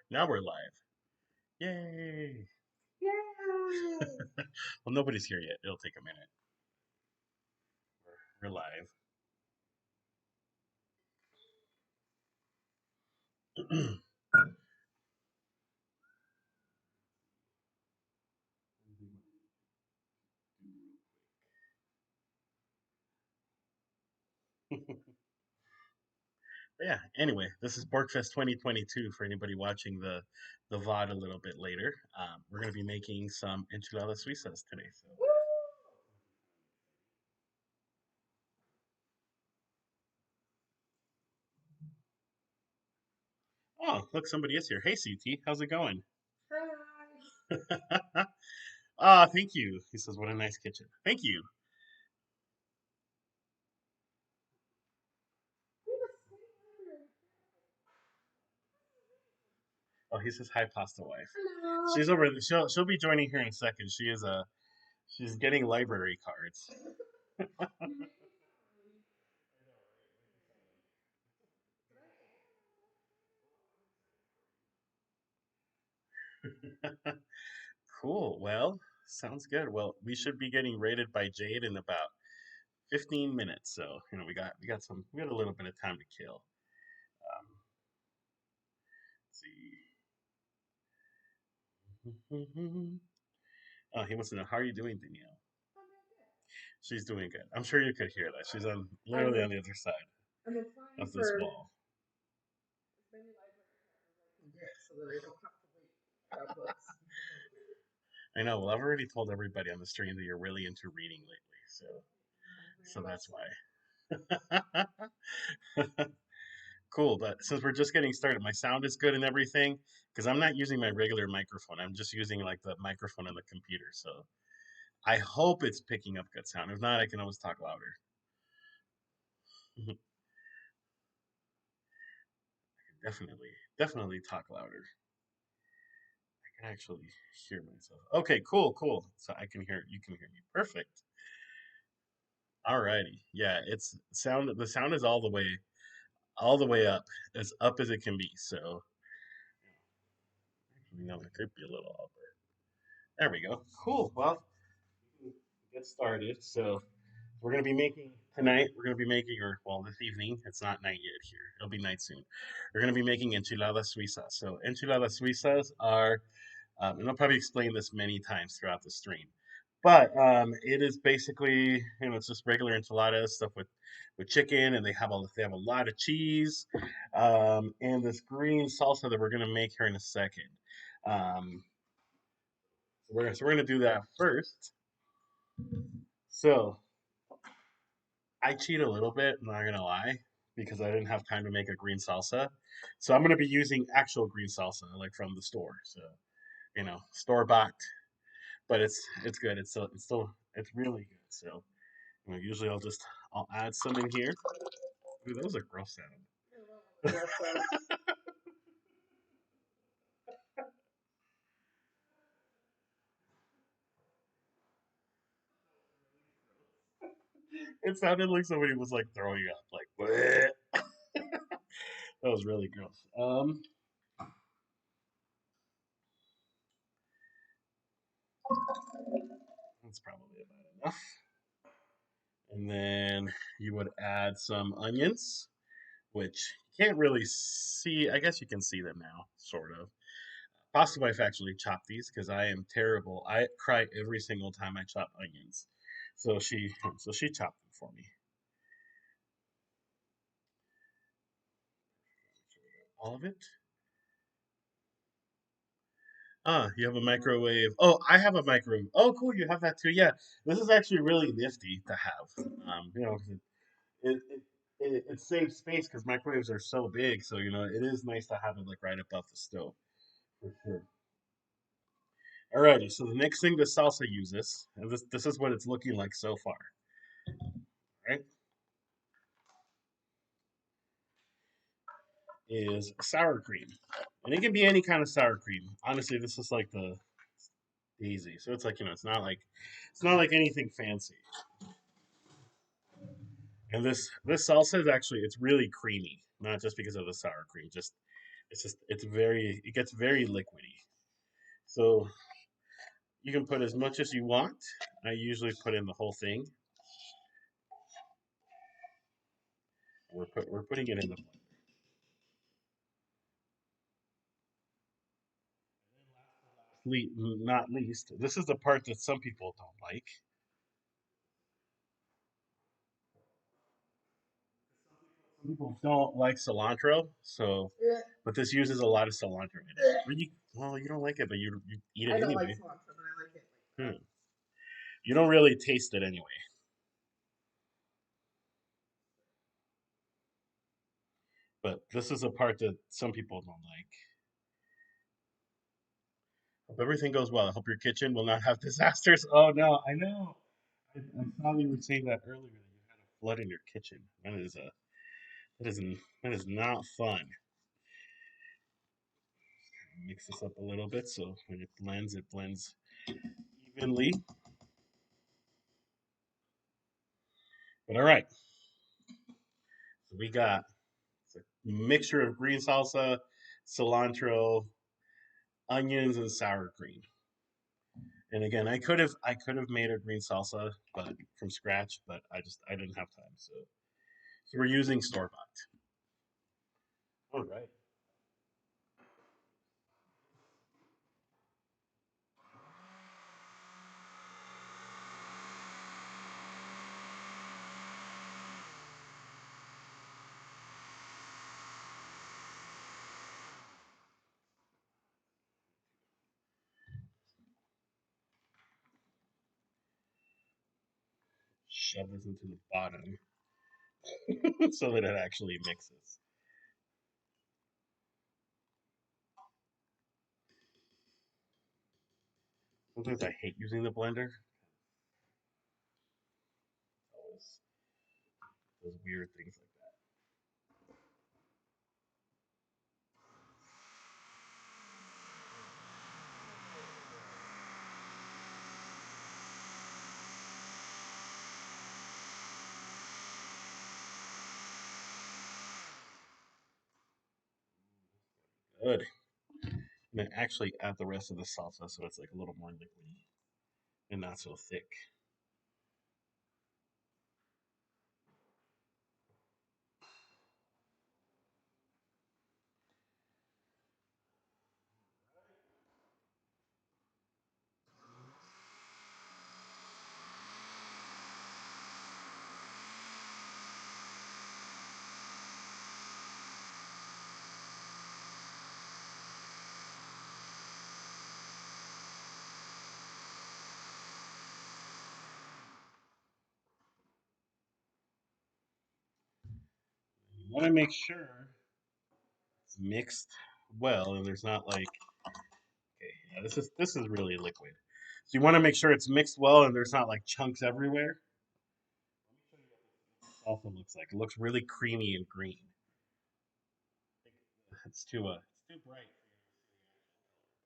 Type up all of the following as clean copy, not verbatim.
Now we're live. Yay! Yay! Well, nobody's here yet. It'll take a minute. We're live. Yeah. Anyway, this is BORKFEST 2022 for anybody watching the VOD a little bit later. We're gonna be making some enchiladas suizas today. So, oh, look, somebody is here. Hey, CT, how's it going? Hi. Ah, thank you. He says, "What a nice kitchen." Thank you. Oh, he says, "Hi, pasta wife." Hello. She's over. She'll be joining here in a second. She's getting library cards. Cool. Well, sounds good. Well, we should be getting rated by Jade in about 15 minutes. So, we got a little bit of time to kill. Let's see. Oh, he wants to know, how are you doing, Danielle? She's doing good. I'm sure you could hear that. She's on I'm literally on the other side I'm applying of this for wall. as many library cards as I can get so that I don't have to wait for books. I know. Well, I've already told everybody on the stream that you're really into reading lately, so that's why. Cool, but since we're just getting started, my sound is good and everything because I'm not using my regular microphone. I'm just using like the microphone on the computer. So I hope it's picking up good sound. If not, I can always talk louder. Definitely talk louder. I can actually hear myself. Okay, cool. So I can hear you can hear me. Perfect. Alrighty. Yeah, it's sound the sound is all the way up as it can be. So actually no, it could be a little upper. There we go. Cool. Well, get started. So we're gonna be making tonight. We're gonna be making, or well, this evening. It's not night yet here. It'll be night soon. We're gonna be making enchiladas suizas. So enchiladas suizas are, and I'll probably explain this many times throughout the stream, but it is basically, it's just regular enchiladas stuff with chicken, and they have a lot of cheese, and this green salsa that we're gonna make here in a second. Um, so we're gonna do that first. So I cheat a little bit, I'm not gonna lie, because I didn't have time to make a green salsa. So I'm gonna be using actual green salsa, like from the store. So store bought, but it's good. It's really good. So usually I'll add some in here. Ooh, that was a gross sound. It sounded like somebody was like throwing up, like bleh. That was really gross. That's probably about enough. And then you would add some onions, which you can't really see. I guess you can see them now, sort of. Pasta wife actually chopped these because I am terrible. I cry every single time I chop onions, so she chopped them for me. All of it. Ah, you have a microwave. Oh, I have a microwave. Oh, cool. You have that too. Yeah, this is actually really nifty to have. 'Cause it saves space because microwaves are so big. So it is nice to have it like right above the stove for sure. Alrighty, so the next thing the salsa uses, and this is what it's looking like so far, right? Is sour cream, and it can be any kind of sour cream. Honestly, this is like the easy. So it's like it's not like anything fancy. And this salsa is actually it's really creamy, not just because of the sour cream. Just it gets very liquidy. So you can put as much as you want. I usually put in the whole thing. We're putting it in the blender. Not least, this is the part that some people don't like. Some people don't like cilantro, so Yeah. but this uses a lot of cilantro in it. Well, you don't like it, but you eat I it don't like anyway. cilantro, but I like it like Hmm. that. You don't really taste it anyway. But this is a part that some people don't like. Hope everything goes well. I hope your kitchen will not have disasters. Oh no, I know. I saw you were saying that earlier that you had a flood in your kitchen. That is that is not fun. Mix this up a little bit so when it blends evenly. But all right, so we got a mixture of green salsa, cilantro, onions, and sour cream. And again, I could have made a green salsa, but from scratch, but I didn't have time. So we're using store bought. All right, shove this into the bottom so that it actually mixes. Sometimes I hate using the blender. Always those weird things like that. Good. And then actually add the rest of the salsa so it's like a little more liquidy and not so thick. You want to make sure it's mixed well and there's not like okay, yeah, this is really liquid. So you want to make sure it's mixed well and there's not like chunks everywhere. Also looks like it looks really creamy and green. It's too bright.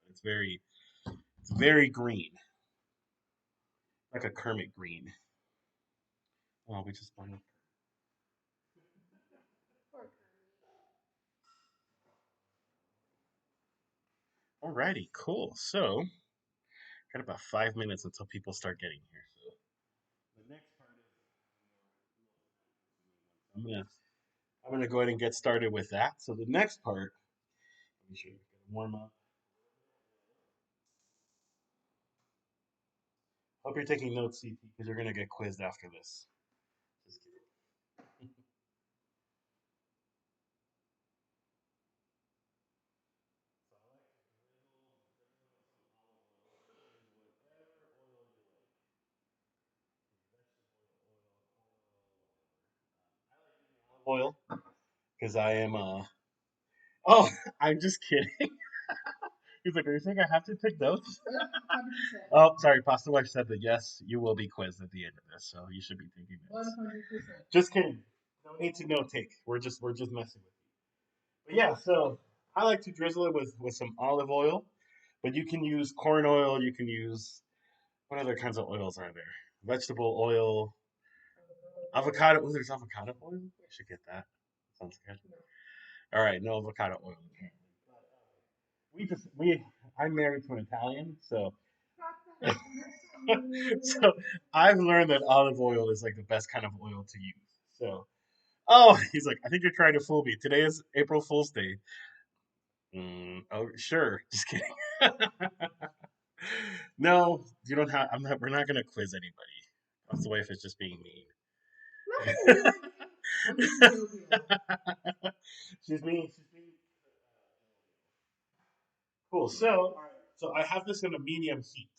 It's very green, like a Kermit green. Oh, we just bought it. Pork. Alrighty, cool. So got about 5 minutes until people start getting here. So the next part is I'm gonna I'm gonna go ahead and get started with that. So the next part, let me show you, warm up. Hope you're taking notes, CT, because you're gonna get quizzed after this. Just kidding. Oil, because I am Oh, I'm just kidding. He's like, "Are you saying I have to take notes?" Yep, 100%. Oh, sorry. Pasta wife said that yes, you will be quizzed at the end of this, so you should be taking notes. 100%. Just kidding. No need to note take. We're just messing with you. But yeah, so I like to drizzle it with some olive oil, but you can use corn oil. You can use what other kinds of oils are there? Vegetable oil, avocado. Oh, there's avocado oil. I should get that. Sounds good. All right, no avocado oil. we I'm married to an Italian, so Got that. No. so I've learned that olive oil is like the best kind of oil to use. So oh, he's like, I think you're trying to fool me. Today is April Fool's Day. Oh, sure. Just kidding. No, you don't have. I'm not. We're not gonna quiz anybody. That's the way if it's just being Nothing mean. mean. I'm being jovial. She's being cool. So, all right. So I have this in a medium heat,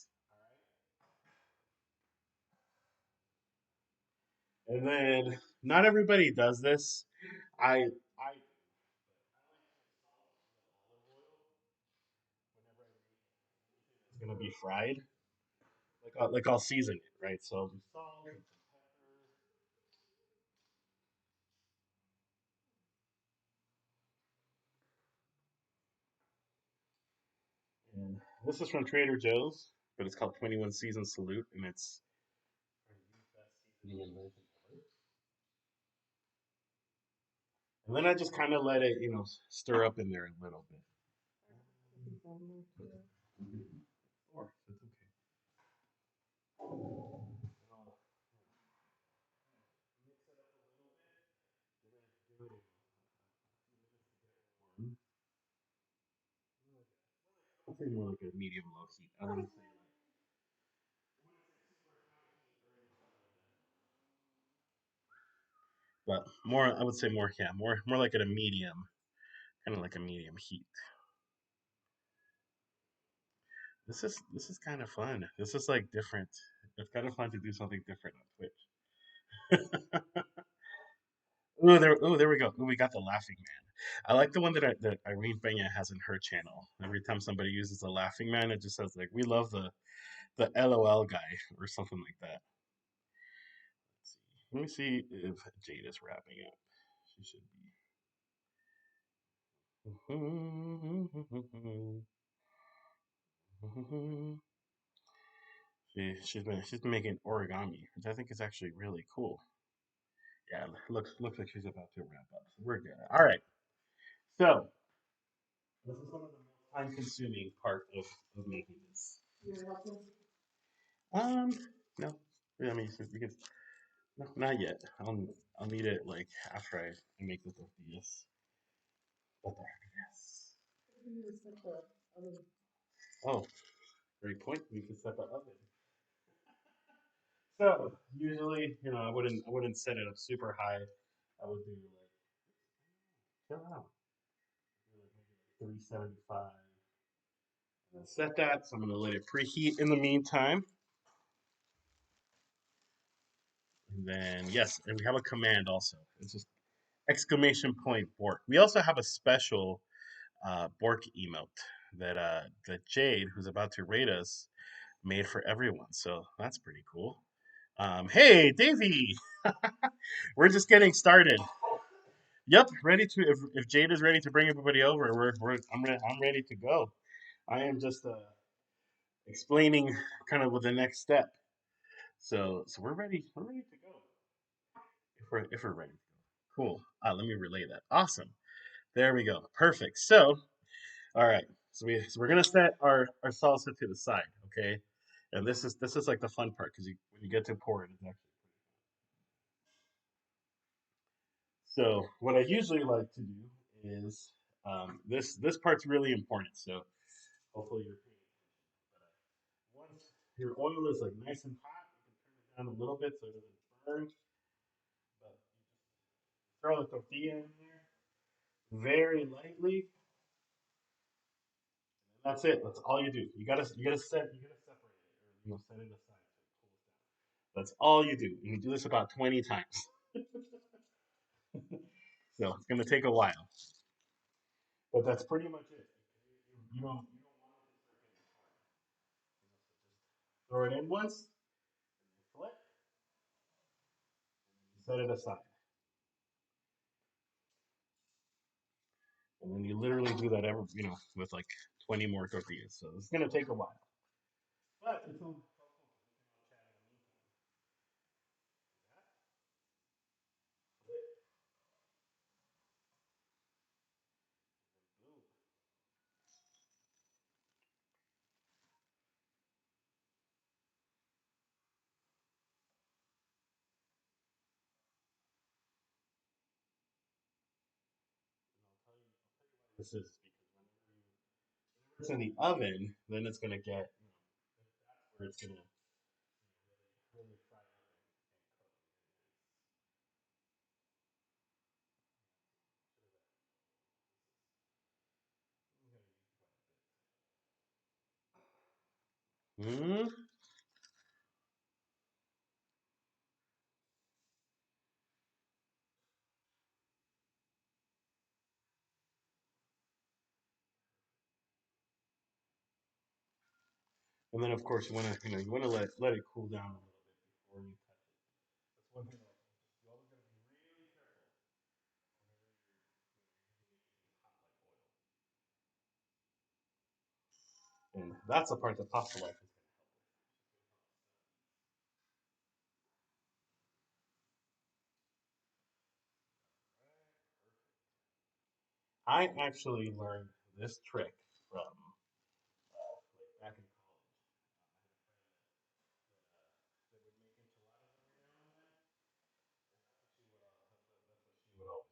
and then not everybody does this. I it's gonna be fried. Like I'll season it, right? So I'll do salt and and this is from Trader Joe's, but it's called 21 Season Salute, and it's the best seasoning invention ever. And then I just kind of let it, stir up in there a little bit. Or it's okay. I'd say more like a medium low heat. I wouldn't say like, but more. I would say more. Yeah, more like at a medium, kind of like a medium heat. This is kind of fun. This is like different. It's kind of fun to do something different on Twitch. Ooh, there we go. Ooh, we got the laughing man. I like the one that Irene Pena has in her channel. Every time somebody uses the laughing man, it just says like, "We love the LOL guy" or something like that. Let me see if Jade is wrapping up. She should be. She's been making origami, which I think is actually really cool. Yeah, looks like she's about to wrap up. So we're good. All right. So this is one of the most time consuming part of making this. You're helping. Um, no. Yeah, I mean, you can, no, not yet. I'll need it like after I make the tortillas. But there, yes. You just set the oven. Oh, great point. We can set the oven. So usually, I wouldn't set it up super high. I would do like chill out, do like maybe like 375. And then set that. So I'm gonna let it preheat in the meantime. And then yes, and we have a command also. It's just exclamation point Bork. We also have a special Bork emote that Jade, who's about to rate us, made for everyone. So that's pretty cool. Hey, Davey, we're just getting started. Yep, ready to. If Jade is ready to bring everybody over, I'm ready to go. I am just explaining kind of with the next step. So we're ready. We're ready to go. If we're ready. Cool. Let me relay that. Awesome. There we go. Perfect. So all right. So we're gonna set our salsa to the side. Okay. And this is like the fun part because when you get to pour it, it's actually. So what I usually like to do is this part's really important. So hopefully you're paying attention. Once your oil is like nice and hot, you can turn it down a little bit so it doesn't burn. But you throw the tortilla in there very lightly, and that's it. That's all you do. You gotta separate it or set it aside so it cools down. That's all you do. You do this about 20 times. So it's gonna take a while, but that's pretty much it. You don't want it to start getting hard. Throw it in once, flip, set it aside. And then you literally do that with like 20 more tortillas. So it's gonna take a while. But it's all This is because whenever it's in the oven, then it's gonna get where it's gonna really fry up and cook. And then of course you wanna let it cool down a little bit before you touch it. That's one thing that you always gotta be really careful whenever you're using hot like oil. And that's the part that pasta life is. I actually learned this trick from like back in college. That would make enchiladas every now and then. That's what she would always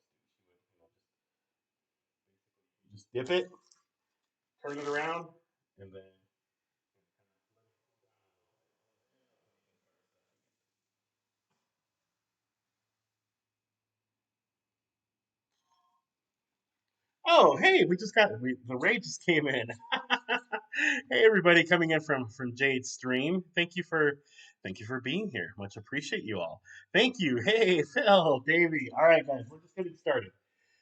do. She would, just dip it, turn it around, and then oh, hey, the raid just came in. Hey, everybody coming in from Jade's stream. Thank you for being here. Much appreciate you all. Thank you. Hey, Phil, Davey. All right, guys, we're just getting started.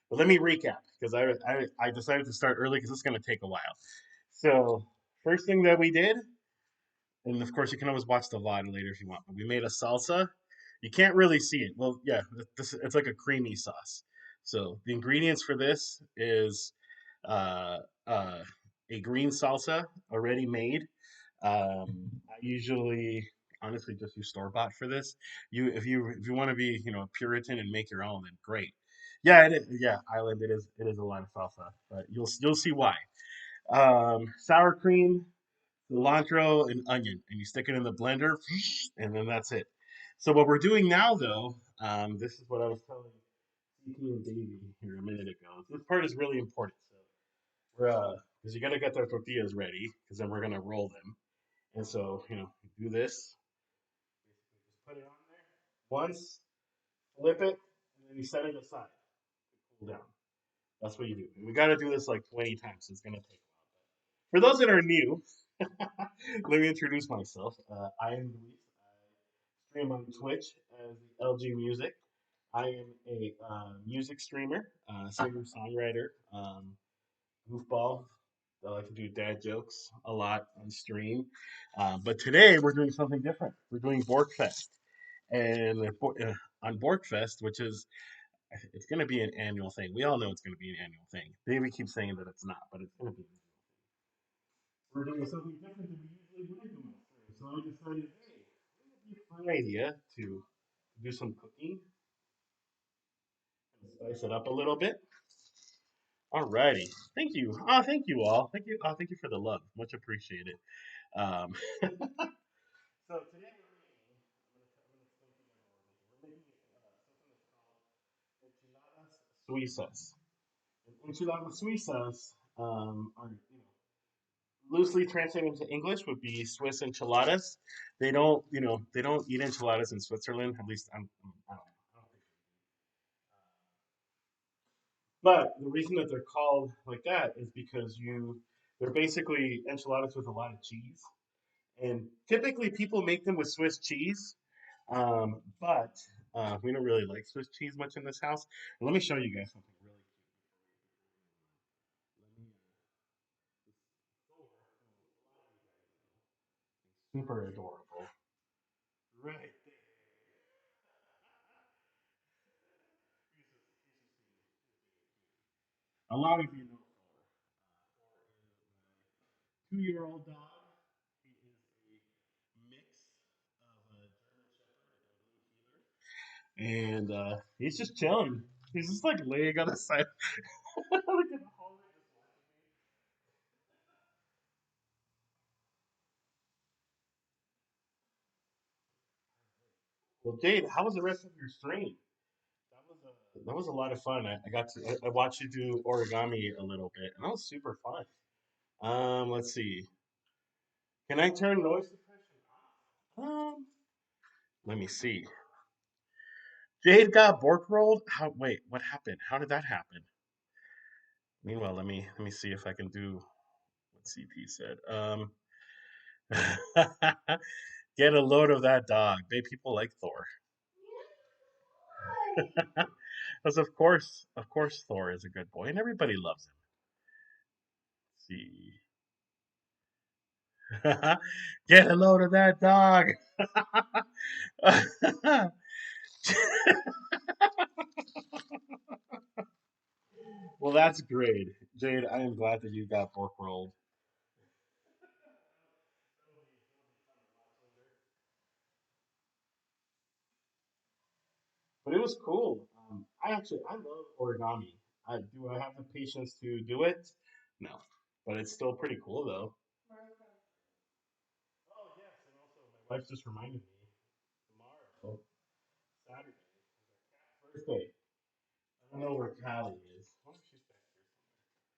But let me recap because I decided to start early because it's going to take a while. So first thing that we did, and of course you can always watch the VOD later if you want. But we made a salsa. You can't really see it. Well, yeah, it's like a creamy sauce. So the ingredients for this is uh, uh, a green salsa already made. I usually honestly just use store bought for this. If you want to be a Puritan and make your own, then great. Yeah, yeah, Island. It is a lot of salsa, but you'll see why. Sour cream, cilantro, and onion, and you stick it in the blender, and then that's it. So what we're doing now, though, this is what I was telling CT and Davey here a minute ago. This part is really important. So we're because you gotta get their tortillas ready, because then we're gonna roll them. And so you do this, basically just put it on there once, flip it, and then you set it aside to cool down. That's what you do. We got to do this like 20 times. So it's gonna take a while. For those that are new, let me introduce myself. I am Luis. I stream on Twitch as the LG Music. I am a music streamer, singer, songwriter, goofball. I like to do dad jokes a lot on stream. But today we're doing something different. We're doing BORKFEST. And on BORKFEST, which is it's going to be an annual thing. We all know it's going to be an annual thing. Baby keeps saying that it's not, but it's going to be. We're doing something different than we usually would do on stream. So I decided, hey, it would be a fun idea to do some cooking and spice it up a little bit. Alrighty, thank you. Oh, thank you all. Thank you. Oh, thank you for the love. Much appreciated. Um, so today we're making something that's called enchiladas suizas. And enchiladas suizas are loosely translated into English would be Swiss enchiladas. They don't eat enchiladas in Switzerland. At least I don't know. I don't think. But the reason that they're called like that is because they're basically enchiladas with a lot of cheese, and typically people make them with Swiss cheese, but we don't really like Swiss cheese much in this house. And let me show you guys something really cute. Super adorable, right there. A lot of you know Thor. Thor is my 2-year-old dog. He is a mix of a German Shepherd and a Blue Heeler. And he's just chilling. He's just like laying on the side. Look at the hallway just watching me. Well, Jade, how was the rest of your stream? That was. That was a lot of fun. I watched you do origami a little bit, and that was super fun. Let's see. Can I turn noise suppression off? Let me see. Jade got Bork rolled. How? Wait, what happened? How did that happen? Meanwhile, let me see if I can do what CP said. Get a load of that dog. Babe, people like Thor. Because of course, Thor is a good boy, and everybody loves him. See. Get a load of that dog. Well, that's great, Jade. I am glad that you got Bork rolled. But it was cool. I love origami. Do I have the patience to do it? No, but it's still pretty cool though. Oh yes, and also my wife just reminded me tomorrow, Saturday, is our cat's birthday. I don't know where Callie is. I wonder if she's back here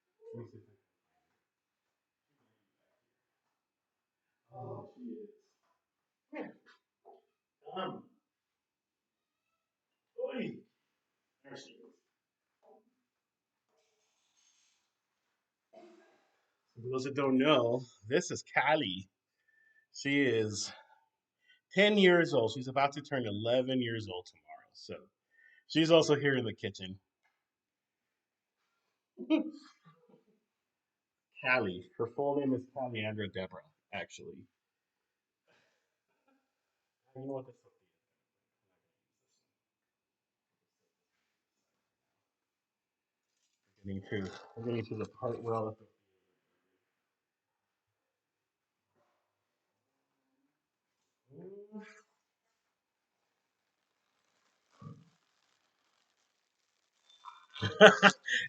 somewhere. Let me see if I can. Oh, she is. Come here. Oi. There she is. So for those that don't know, this is Callie. She is 10 years old. She's about to turn 11 years old tomorrow. So she's also here in the kitchen. Callie. Her full name is Calliandra Deborah, actually. You know what this is? We're getting to the part where all the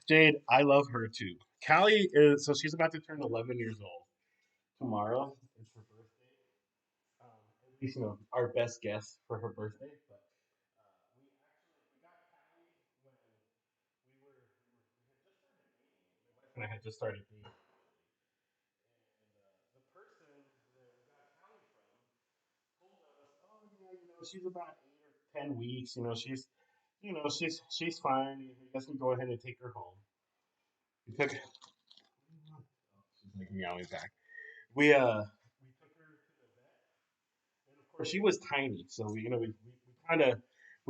Jade, I love her too. Callie is so she's about to turn 11 years old tomorrow. It's her birthday. At least our best guess for her birthday. But we got Callie when we had just started dating. My wife and I had just started dating, and the person that we got Callie from told us, "Oh yeah, she's about 8 or 10 weeks. She's fine. You guys can go ahead and take her home." We took. Oh, she's like meowing back. We took her to the vet, and of course she was tiny, so we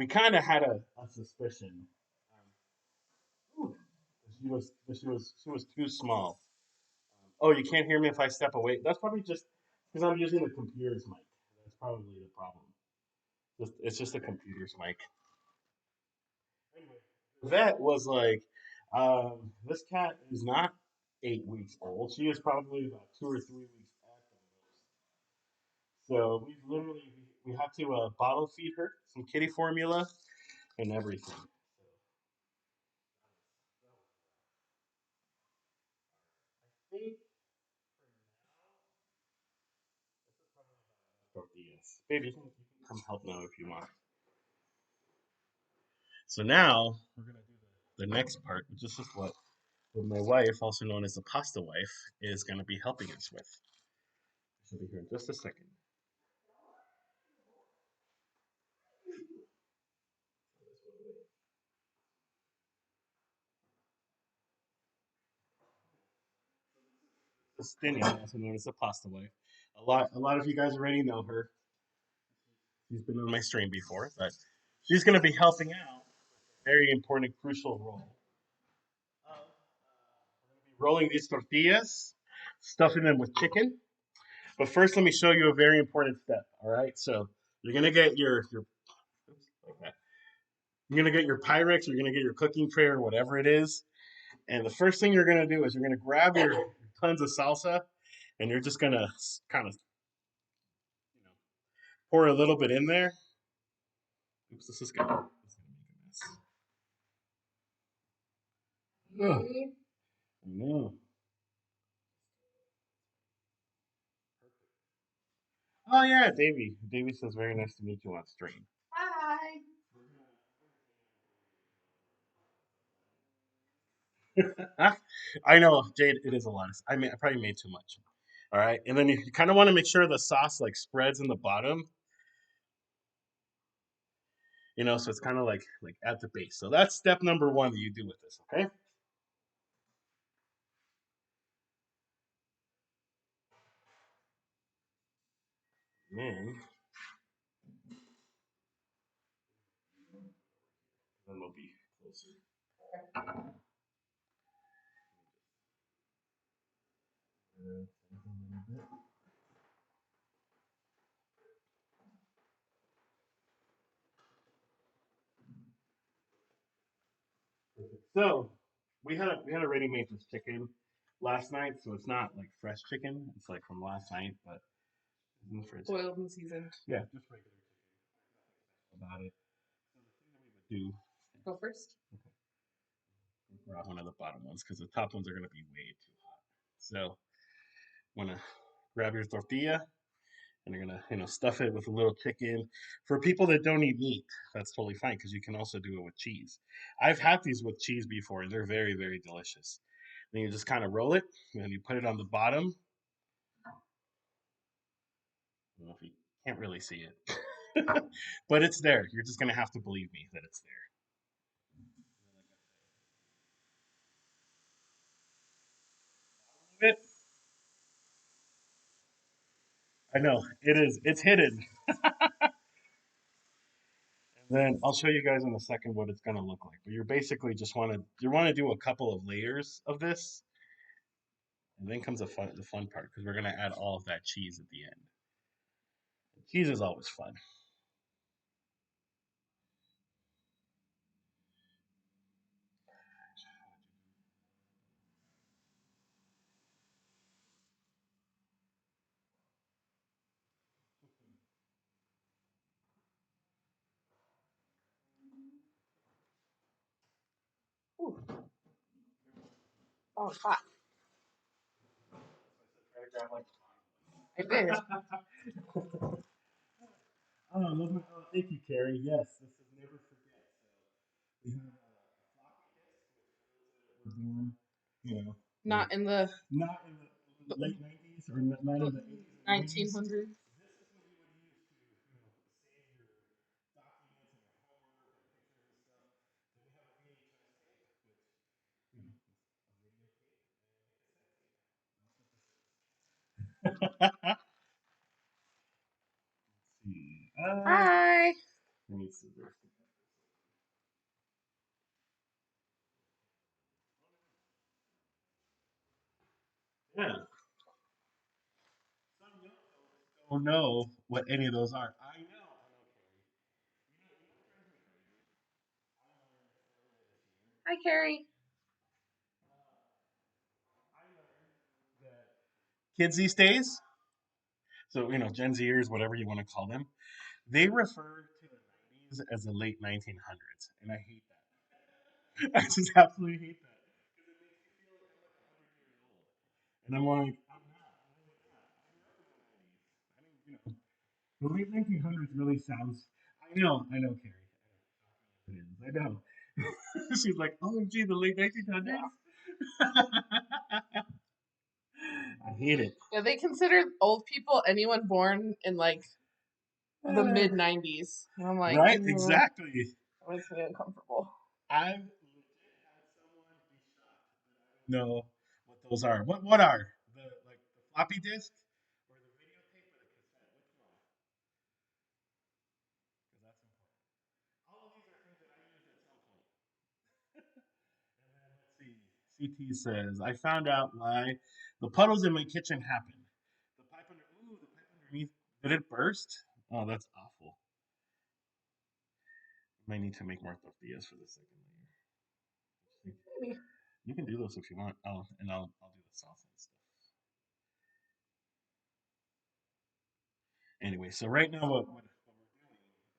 kind of had a suspicion. That she was too small. Oh, you can't hear me if I step away. That's probably just because I'm using the computer's mic. That's probably the problem. It's just the computer's mic. Anyway, the vet was like, "This cat is not 8 weeks old. She is probably about 2 or 3 weeks at the most." So we had to bottle feed her some kitty formula and everything. I think tortillas. Baby, you can come help now if you want. So now we're gonna do the next part, which is just what my wife, also known as the pasta wife, is gonna be helping us with. She'll be here in just a second. Stinny, also known as the pasta wife. A lot of you guys already know her. She's been on my stream before, but she's gonna be helping out. Very important, crucial role. Rolling these tortillas, stuffing them with chicken. But first, let me show you a very important step. All right, so you're gonna get your like that. You're gonna get your Pyrex. You're gonna get your cooking tray or whatever it is. And the first thing you're gonna do is you're gonna grab your tons of salsa, and you're just gonna kind of pour a little bit in there. Oops, this is gonna make a mess. Ugh. I know. Oh yeah, Davey. Davey says very nice to meet you on stream. Hi. I know, Jade. It is a lot. I probably made too much. All right, and then you kind of want to make sure the sauce like spreads in the bottom, so it's kind of like at the base. So that's step number one that you do with this. Okay. And then we'll be closer. So we had already made this chicken last night, so it's not like fresh chicken. It's like from last night, but it's in the fridge. Boiled and seasoned. Yeah, just regular chicken. About it. So the thing that we would do, Go first. grab one of the bottom ones because the top ones are gonna be way too hot. So wanna grab your tortilla and you're gonna stuff it with a little chicken. For people that don't eat meat, that's totally fine because you can also do it with cheese. I've had these with cheese before and they're very very delicious. Then you just kind of roll it and you put it on the bottom. I don't know if you can't really see it, but it's there. You're just gonna have to believe me that it's there. I know it is. It's hidden. And then I'll show you guys in a second what it's gonna look like. But you're basically just want to do a couple of layers of this, and then comes the fun part because we're gonna add all of that cheese at the end. Cheese is always fun. Ooh. Oh, it's hot. I did. Thank you, Carrie. Yes, this is never forget. So we have a floppy disk, which for those that were born, you know, Not in the not in the late '90s or not in the '80s or '90s. 1900s. This is what you would use to, save your documents and your homework and pictures and stuff. Then we have a VHS tape, which, you know, is a video tape and a cassette tape. Let's see. Hi. Let me see. Yeah. Some young folks don't know what any of those are. I know. I know, Carrie. Hi, Carrie. I learned that kids these days, so Gen Zers, whatever you want to call them, they refer to the '90s as the late 1900s, and I hate that. I just absolutely hate that because it makes me feel like I'm like 100 years old, and I'm like, I'm not. I'm really not. I grew up in the '90s. I didn't. The late 1900s really sounds. I know, Carrie. It is. I know. She's like, oh, gee, the late 1900s. Yeah. I hate it. Yeah, they consider old people anyone born in like the mid 90s. And I'm like, Right? Exactly. that makes me uncomfortable. I've legit had someone be shocked that I don't know what those are. What are the floppy disk or the videotape or the cassette? Which one? Because that's important. All of these are things that I used at some point. And then let's see. CT says I found out why the puddles in my kitchen happened. The pipe underneath. Did it burst? Oh, that's awful. Might need to make more tortillas for the second layer. Maybe. You can do those if you want. I'll do the sauce and stuff. Anyway, so right now what we're doing is we're layering these.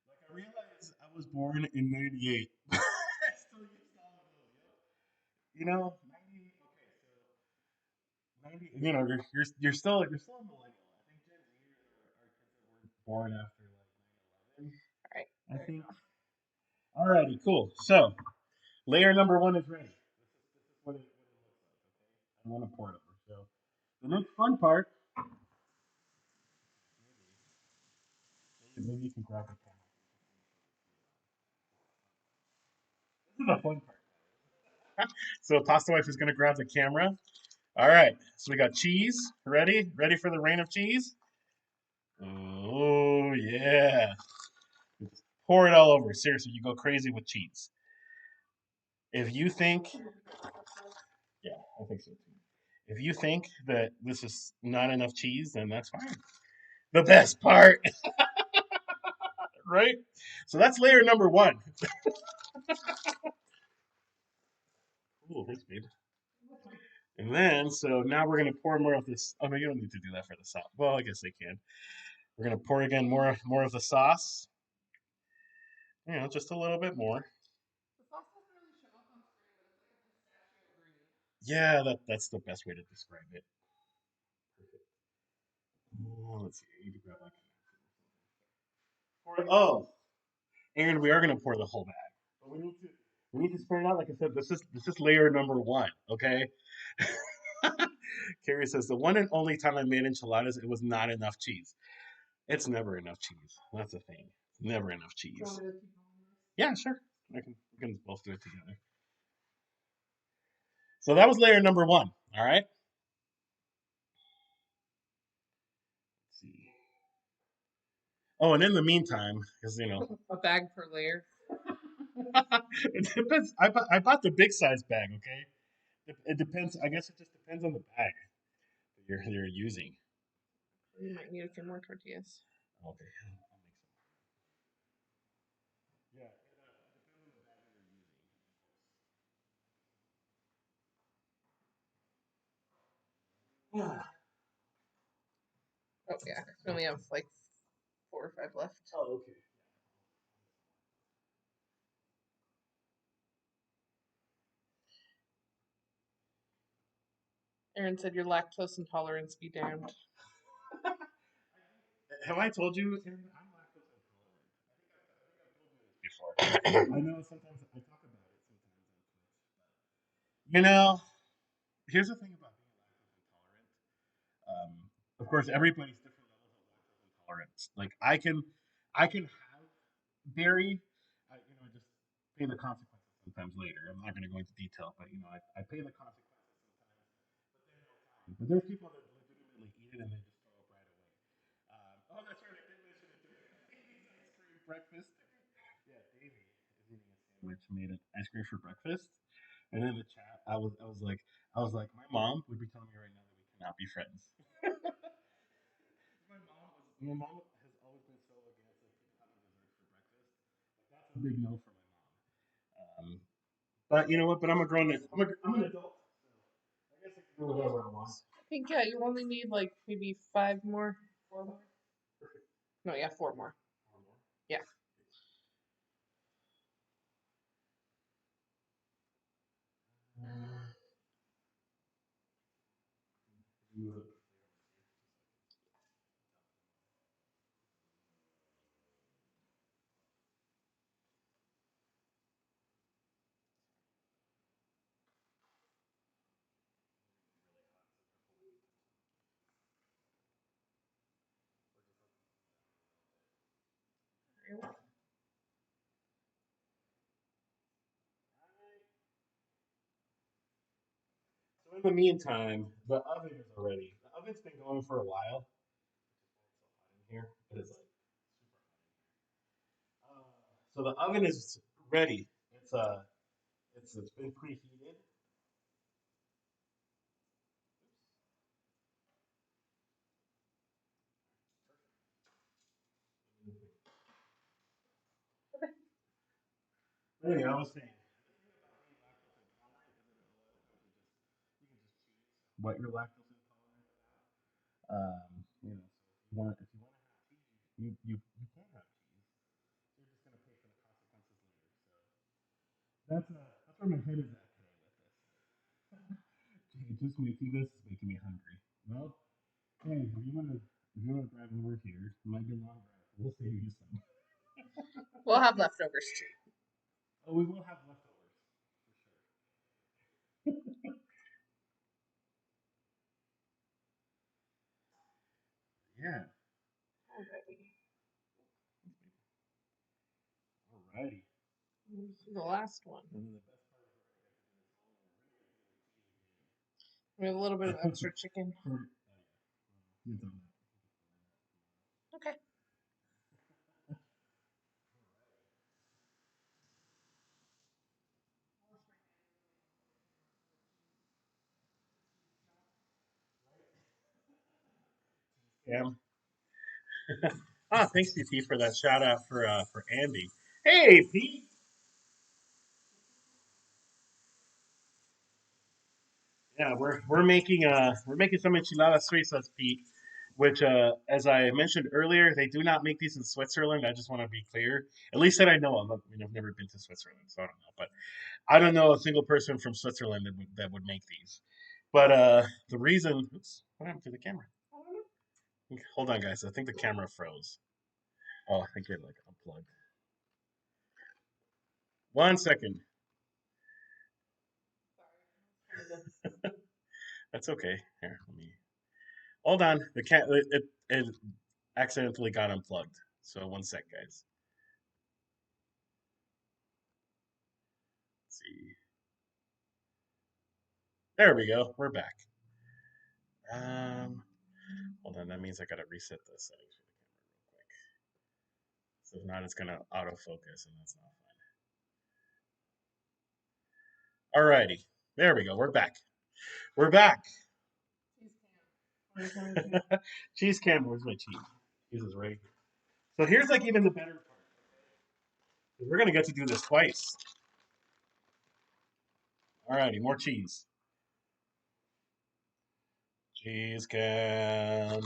Like I realized I was born in '98. I still use all of those. Yep. 90. Okay, so 90. You're still a millennial. I think Gen Zers are kids that were born after like 9/11. All right. I think. Alrighty, cool. So Layer number one is ready. This is what it looks like. Okay, I want to pour it over. So the next fun part. Maybe you can grab the camera. This is the fun part. So pasta wife is gonna grab the camera. All right. So we got cheese. Ready? Ready for the rain of cheese? Oh yeah. Just pour it all over. Seriously, you go crazy with cheese. If you think, yeah, I think so too. If you think that this is not enough cheese, then that's fine. The best part, right? So that's layer number one. Ooh, thanks, babe. And then, so now we're gonna pour more of this. Oh no, you don't need to do that for the sauce. Well, I guess they can. We're gonna pour again more of the sauce. You know, just a little bit more. The sauce doesn't really show up on screen, but it's like a pistachio green. Yeah, that's the best way to describe it. Oh, let's see. I need to grab my oh, and we are gonna pour the whole bag, but we need to spread it out. Like I said, this is layer number one. Okay. Carrie says the one and only time I made enchiladas, it was not enough cheese. It's never enough cheese. That's the thing. Never enough Do you cheese. want me to keep going this? Yeah, sure. We can both do it together. So that was layer number one. All right. Let's see. Oh, and in the meantime, because you know, A bag per layer. it depends. I bought the big size bag. Okay. It depends. I guess it just depends on the bag that you're using. You might need a few more tortillas. Okay. I'll make some. Yeah. It depends on the bag that you're using. Oh yeah, we only have like 4 or 5 left. Oh, okay. Aaron said your lactose intolerance be damned. Have I told you? I'm lactose intolerant. I think I've told you this before. I know sometimes I talk about it sometimes on Twitch, but you know, here's the thing about being lactose intolerant. Um, of course, everybody's different levels of lactose intolerance. Like I can have dairy. You know, I just pay the consequences sometimes later. I'm not going to go into detail, but you know, I pay the consequences sometimes. But there's people that legitimately eat it and they just throw up right away. Oh, that's right. I did mention it. Davey's ice cream breakfast. Yeah, Davey is eating a sandwich made of ice cream for breakfast. And in the chat, I was like, my mom would be telling me right now that we cannot be friends. My mom has always been so against like people having desserts for breakfast. Like that's a big no for my mom. But you know what? But I'm a grown. I'm an adult. So I guess I can do whatever I want. I think yeah, you only need like maybe 5 more, 4 more. No, yeah, 4 more. Yeah. So in the meantime, the oven is already. The oven's been going for a while. In here, it is like so the oven is ready. It's been preheated. Anyway, I was saying what you're lactose intolerant about. You know, so if you want to have cheese, you can have cheese. You're just gonna pay for the consequences later. So that's where my head is at today with this. Just making this is making me hungry. Well, hey, if you wanna drive over here, it might be a long drive. We'll save you some. We'll have leftovers too. Oh, we will have leftovers. Yeah. Alrighty. Alrighty. This is the last one. We have a little bit of extra chicken. Okay. Yeah. Thanks CP for that shout out for Andy. Hey Pete. Yeah, we're making some enchiladas suizas, Pete. Which, as I mentioned earlier, they do not make these in Switzerland. I just want to be clear. At least that I know of. I mean, I've never been to Switzerland, so I don't know. But I don't know a single person from Switzerland that would make these. But the reason, oops, what happened to the camera? Hold on, guys. I think the camera froze. Oh, I think it like unplugged. 1 second. That's okay. Here, let me. Hold on. It accidentally got unplugged. So 1 sec, guys. Let's see. There we go. We're back. Um, Hold on. That means I gotta reset the settings for the camera real quick. So if not, it's gonna autofocus, and that's not fun. Alrighty. There we go. We're back. We're back. Cheese cam. Where's my cheese? Cheese is right here. So here's like even the better part. We're gonna get to do this twice. Alrighty, more cheese. Cheese cam.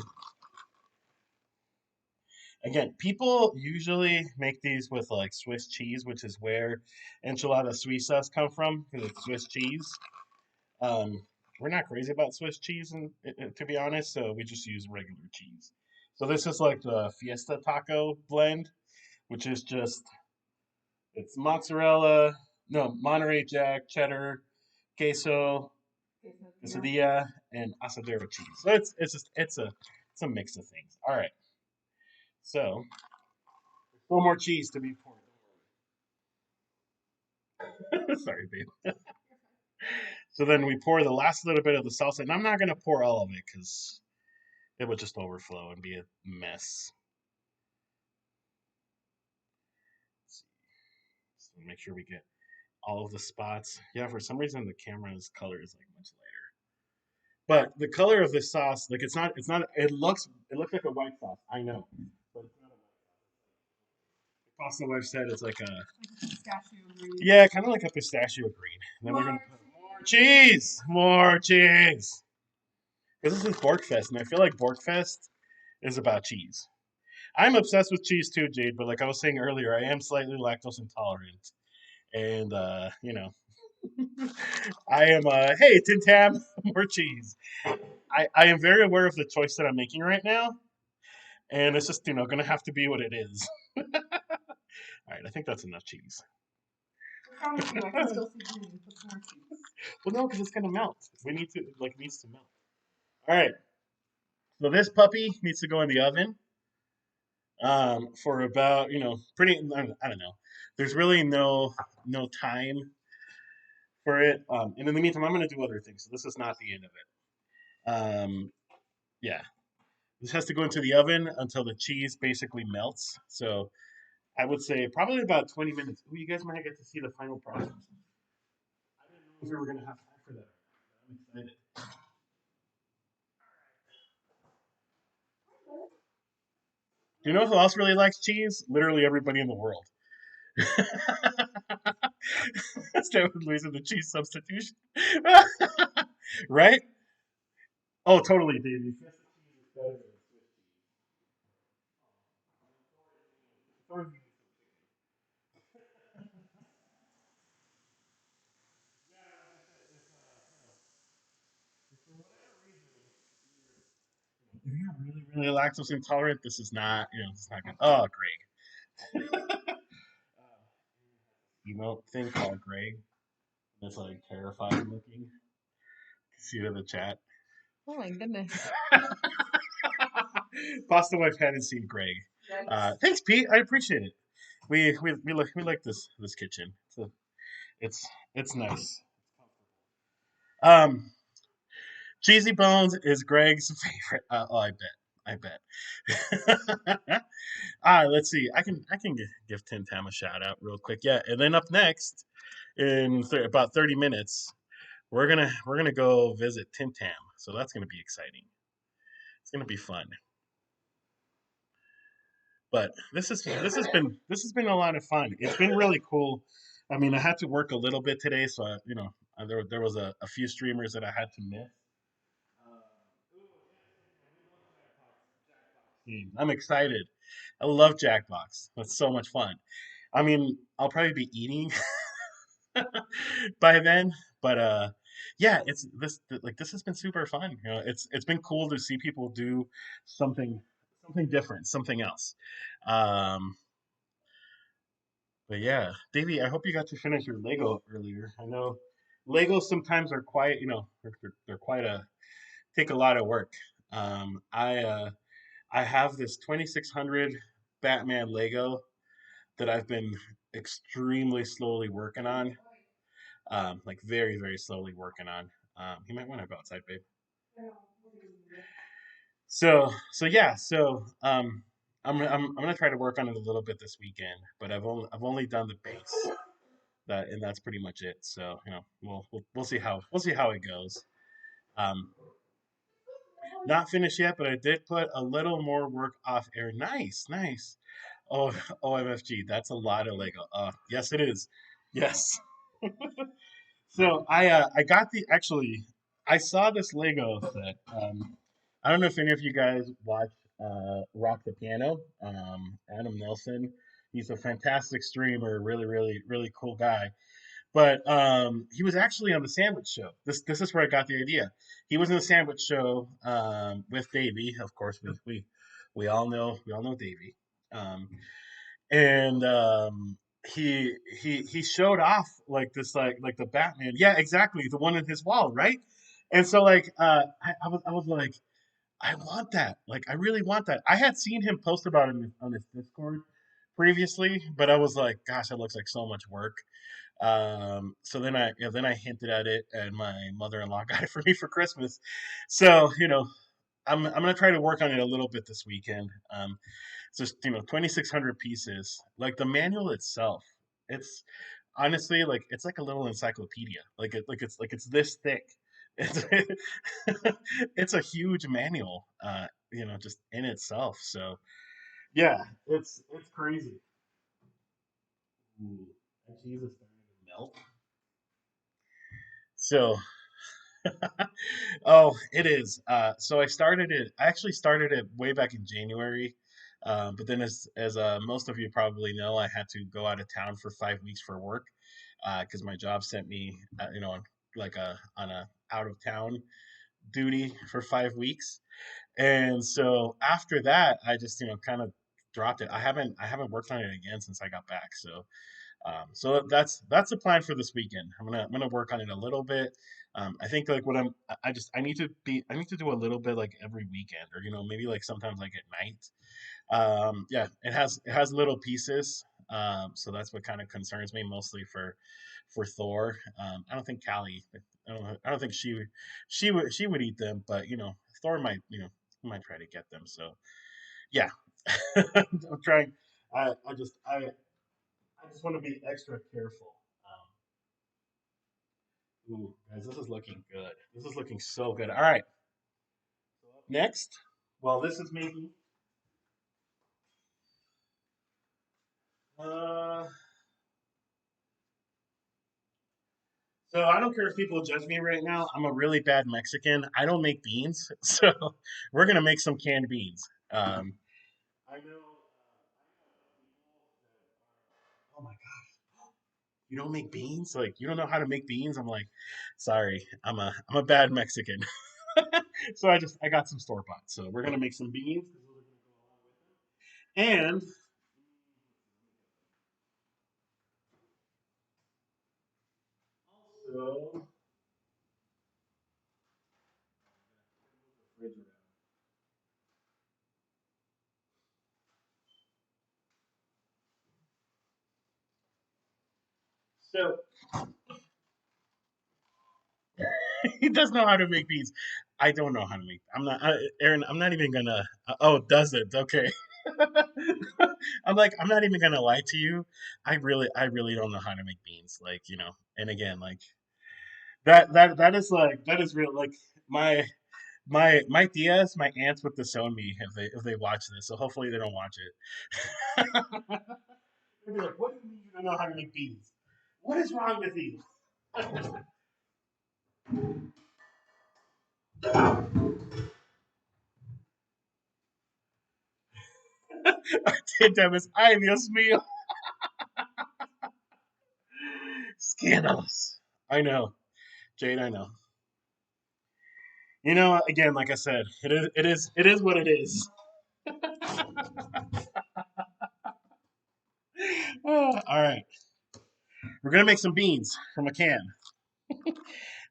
Again, people usually make these with like Swiss cheese, which is where enchilada suizas come from, because it's Swiss cheese. Um, we're not crazy about Swiss cheese, to be honest, so we just use regular cheese. So this is like the Fiesta Taco blend, which is just it's mozzarella, no Monterey Jack, cheddar, queso, quesadilla, and asadero cheese. So it's a mix of things. All right, so one more cheese to be poured. Sorry, babe. So then we pour the last little bit of the salsa, and I'm not gonna pour all of it because it would just overflow and be a mess. So make sure we get all of the spots. Yeah, for some reason the camera's color is like much lighter. But the color of this sauce, like it's not it looks like a white sauce. I know. But it's not a white sauce. The pasta wife said it's like a Pistachio green. yeah, kind of like a pistachio green. And then we're gonna put more cheese, more cheese. Because this is BORKFEST, and I feel like BORKFEST is about cheese. I'm obsessed with cheese too, Jade. But like I was saying earlier, I am slightly lactose intolerant, and I am hey Tim Tam, more cheese. I am very aware of the choice that I'm making right now, and it's just gonna have to be what it is. All right, I think that's enough cheese. What's wrong with you? I can still see green. Put some more cheese. Well, no, because it's gonna melt. We need to like needs to melt. All right, so this puppy needs to go in the oven for about pretty. I don't know. There's really no time for it. And in the meantime, I'm gonna do other things. So this is not the end of it. Yeah, this has to go into the oven until the cheese basically melts. So I would say probably about 20 minutes. Ooh, you guys might get to see the final process. I didn't know if we were going to have time for that. I'm excited. Do you know who else really likes cheese? Literally everybody in the world. Start with Louise and the cheese substitution. Right? Oh, totally, Davey. Fiesta cheese is better than Swiss cheese. If you're really lactose intolerant, this is not, it's not good. Oh, Greg. Emote thing called Greg. It's like terrifying looking. See it in the chat. Oh my goodness. Pasta wife hadn't seen Greg. Thanks, Pete. I appreciate it. We like this kitchen. It's it's nice. Um, Cheesy Bones is Greg's favorite. Oh, I bet. Let's see. I can give Tim Tam a shout out real quick. Yeah, and then up next in about 30 minutes, we're gonna go visit Tim Tam. So that's gonna be exciting. It's gonna be fun. But this has been a lot of fun. It's been really cool. I mean, I had to work a little bit today, so there was a few streamers that I had to miss. I'm excited. I love Jackbox. That's so much fun. I mean, I'll probably be eating by then, but yeah, it's this has been super fun. It's been cool to see people do something something different, something else. Um, but yeah, Davey, I hope you got to finish your Lego earlier. I know Legos sometimes are quite, they're quite a take a lot of work. I have this 2600 Batman Lego that I've been extremely slowly working on, like very very slowly working on. You might want to go outside, babe. So yeah, I'm gonna try to work on it a little bit this weekend, but I've only done the base. And that's pretty much it. So we'll see how it goes. Um, not finished yet, but I did put a little more work off air. Nice, nice. Oh, OMFG, that's a lot of Lego. Yes, it is. Yes. So I got the actually I saw this Lego set. I don't know if any of you guys watch Rock the Piano. Adam Nelson. He's a fantastic streamer, really, really, really cool guy. But he was actually on the Sandwich Show. This is where I got the idea. He was in the Sandwich Show with Davey. Of course, we all know Davey. Um, and he showed off like this like the Batman. Yeah, exactly, the one in his wall, right? And so like I was like, I want that. Like I really want that. I had seen him post about it on his Discord previously, but I was like, gosh, it looks like so much work. So then I hinted at it, and my mother-in-law got it for me for Christmas. So I'm gonna try to work on it a little bit this weekend. It's just 2,600 pieces. Like the manual itself, it's honestly like it's like a little encyclopedia. It's this thick. It's it's a huge manual. Just in itself. So yeah, it's crazy. Ooh, that cheese is starting to melt. So Oh, it is. So I actually started it way back in January. But then as most of you probably know, I had to go out of town for 5 weeks for work, because my job sent me, on on a out of town duty for 5 weeks. And so after that, I just, kind of dropped it. I haven't worked on it again since I got back. So that's the plan for this weekend. I'm gonna work on it a little bit. I think like what I need to do a little bit like every weekend, or maybe like sometimes like at night. Yeah, it has little pieces. So that's what kind of concerns me mostly for Thor. I don't think Callie. I don't think she would eat them, but Thor might try to get them. So yeah, I'm trying. I just want to be extra careful. Ooh, guys, this is looking good. This is looking so good. All right. So up next, well, this is making. Uh, so I don't care if people judge me right now. I'm a really bad Mexican. I don't make beans, so we're gonna make some canned beans. I know. Oh my god, you don't make beans? Like you don't know how to make beans? I'm like, sorry, I'm a bad Mexican. So I got some store bought. So we're gonna make some beans, and So, so he does know how to make beans. I don't know how to make. I'm not, Aaron. I'm not even gonna. Oh, does it? Okay. I'm like, I'm not even gonna lie to you. I really don't know how to make beans. Like, and again, like that is like that is real. Like my my tias, my aunts would disown me if they watch this. So hopefully they don't watch it. They'd be like, "What do you mean you don't know how to make beans? What is wrong with you?" That ay Dios mío, scandalous. I know, Jade. I know. Again, like I said, it is what it is. All right, we're gonna make some beans from a can,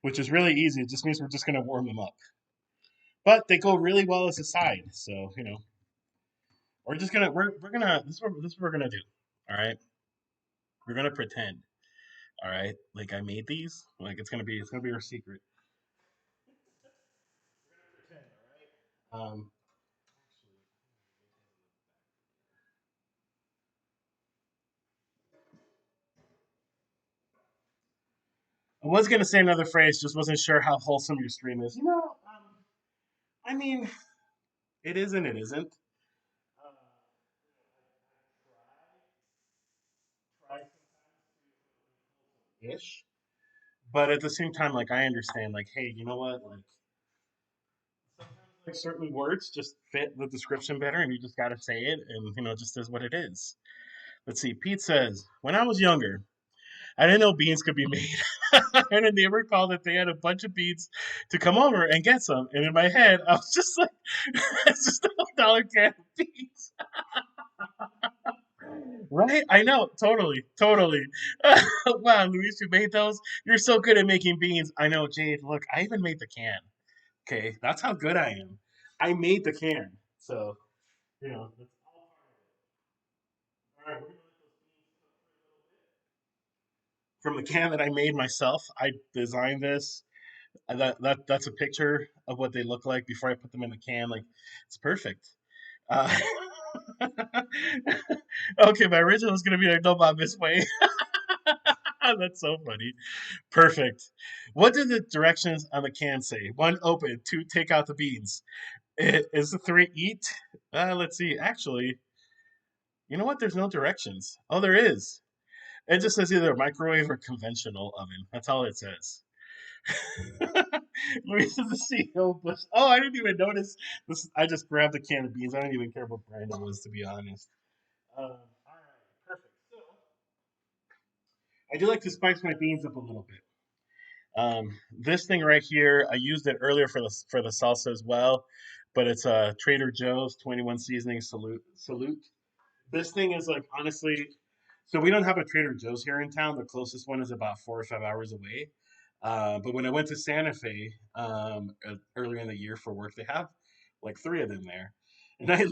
which is really easy. It just means we're just gonna warm them up. But they go really well as a side, so we're gonna this is what we're gonna do. All right, we're gonna pretend. All right, like I made these. Like it's gonna be our secret. Pretend. All right. I was gonna say another phrase, just wasn't sure how wholesome your stream is. I mean, it is and it isn't. Try ish, but at the same time, like I understand, like, hey, you know what? Like sometimes like certain words just fit the description better, and you just gotta say it, and it just is what it is. Let's see. Pete says, when I was younger, I didn't know beans could be made. And a neighbor called that they had a bunch of beans to come over and get some. And in my head, I was just like, it's just a $1 can of beans. Right? I know. Totally. Totally. Wow, Luis, you made those? You're so good at making beans. I know, Jade. Look, I even made the can. Okay. That's how good I am. I made the can. So, that's all part of it. All right. We're going to let those beans cook for a little bit. From the can that I made myself, I designed this. That's a picture of what they look like before I put them in the can. Like it's perfect. Uh, okay, my original was gonna be like, no, Bob, this way. That's so funny. Perfect. What do the directions on the can say? One, open. Two, take out the beans. Is the three, eat? Let's see. Actually, you know what? There's no directions. Oh, there is. It just says either microwave or conventional oven. That's all it says. Luis is the CEO of Bush. Oh, I didn't even notice this. I just grabbed a can of beans. I didn't even care what brand it was, to be honest. All right, perfect. So I do like to spice my beans up a little bit. This thing right here, I used it earlier for the salsa as well, but it's a Trader Joe's 21 seasoning salute. This thing is like honestly, so we don't have a Trader Joe's here in town. The closest one is about 4 or 5 hours away. But when I went to Santa Fe earlier in the year for work, they have like three of them there, and I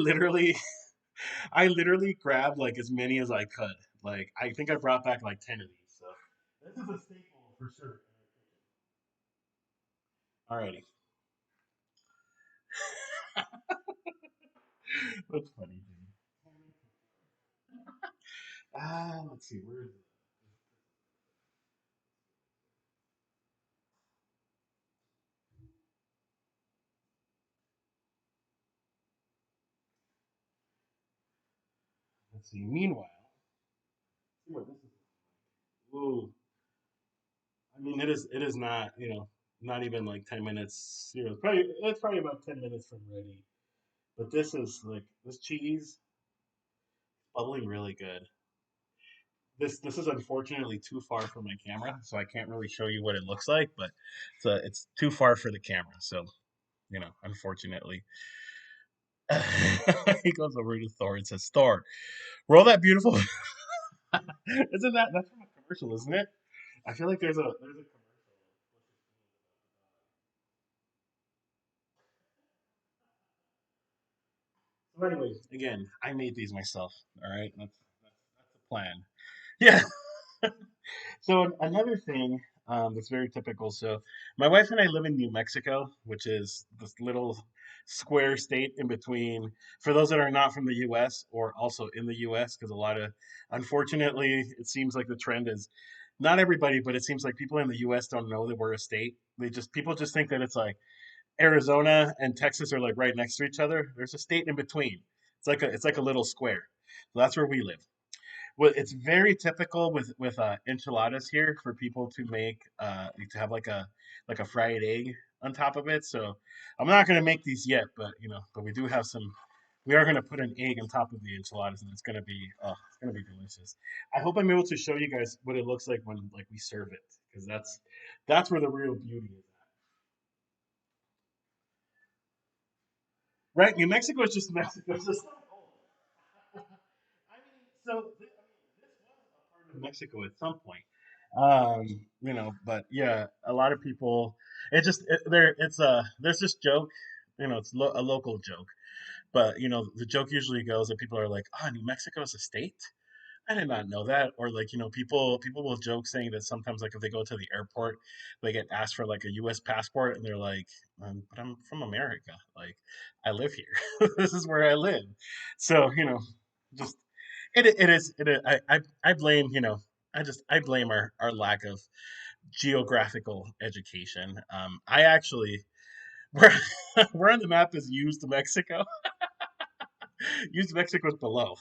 literally grabbed like as many as I could. Like I think I brought back like 10 of these. So this is a staple for sure. Alrighty, that's funny. Let's see, where is it? Let's see. Meanwhile, see what this is. Ooh, I mean, it is not, not even like 10 minutes. It's probably about 10 minutes from ready. But this is like this cheese bubbling really good. This is unfortunately too far from my camera, so I can't really show you what it looks like. But it's too far for the camera, so unfortunately, he goes over to Thor and says, "Thor, roll that beautiful." Isn't that's from a commercial, isn't it? I feel like there's a commercial. So, anyways, again, I made these myself. All right, that's the plan. Yeah. So another thing that's very typical. So my wife and I live in New Mexico, which is this little square state in between. For those that are not from the U.S. or also in the U.S., because a lot of, unfortunately, it seems like the trend is not everybody, but it seems like people in the U.S. don't know that we're a state. They just people just think that it's like Arizona and Texas are like right next to each other. There's a state in between. It's like a little square. So that's where we live. Well, it's very typical with enchiladas here for people to make to have like a fried egg on top of it. So I'm not gonna make these yet, but but we do have some. We are gonna put an egg on top of the enchiladas, and it's gonna be delicious. I hope I'm able to show you guys what it looks like when like we serve it, because that's where the real beauty is at. Right? New Mexico is just Mexico. It's just I mean, this was a part of Mexico at some point. But yeah, a lot of people. It just there. It's there's this joke. A local joke, but the joke usually goes that people are like, "Ah, New Mexico is a state." I did not know that. Or like, people will joke saying that sometimes like if they go to the airport, they get asked for like a US passport and they're like, but I'm from America. Like I live here. This is where I live. So, just I blame, I blame our lack of geographical education. I actually where where on the map is used Mexico. Used Mexico is below.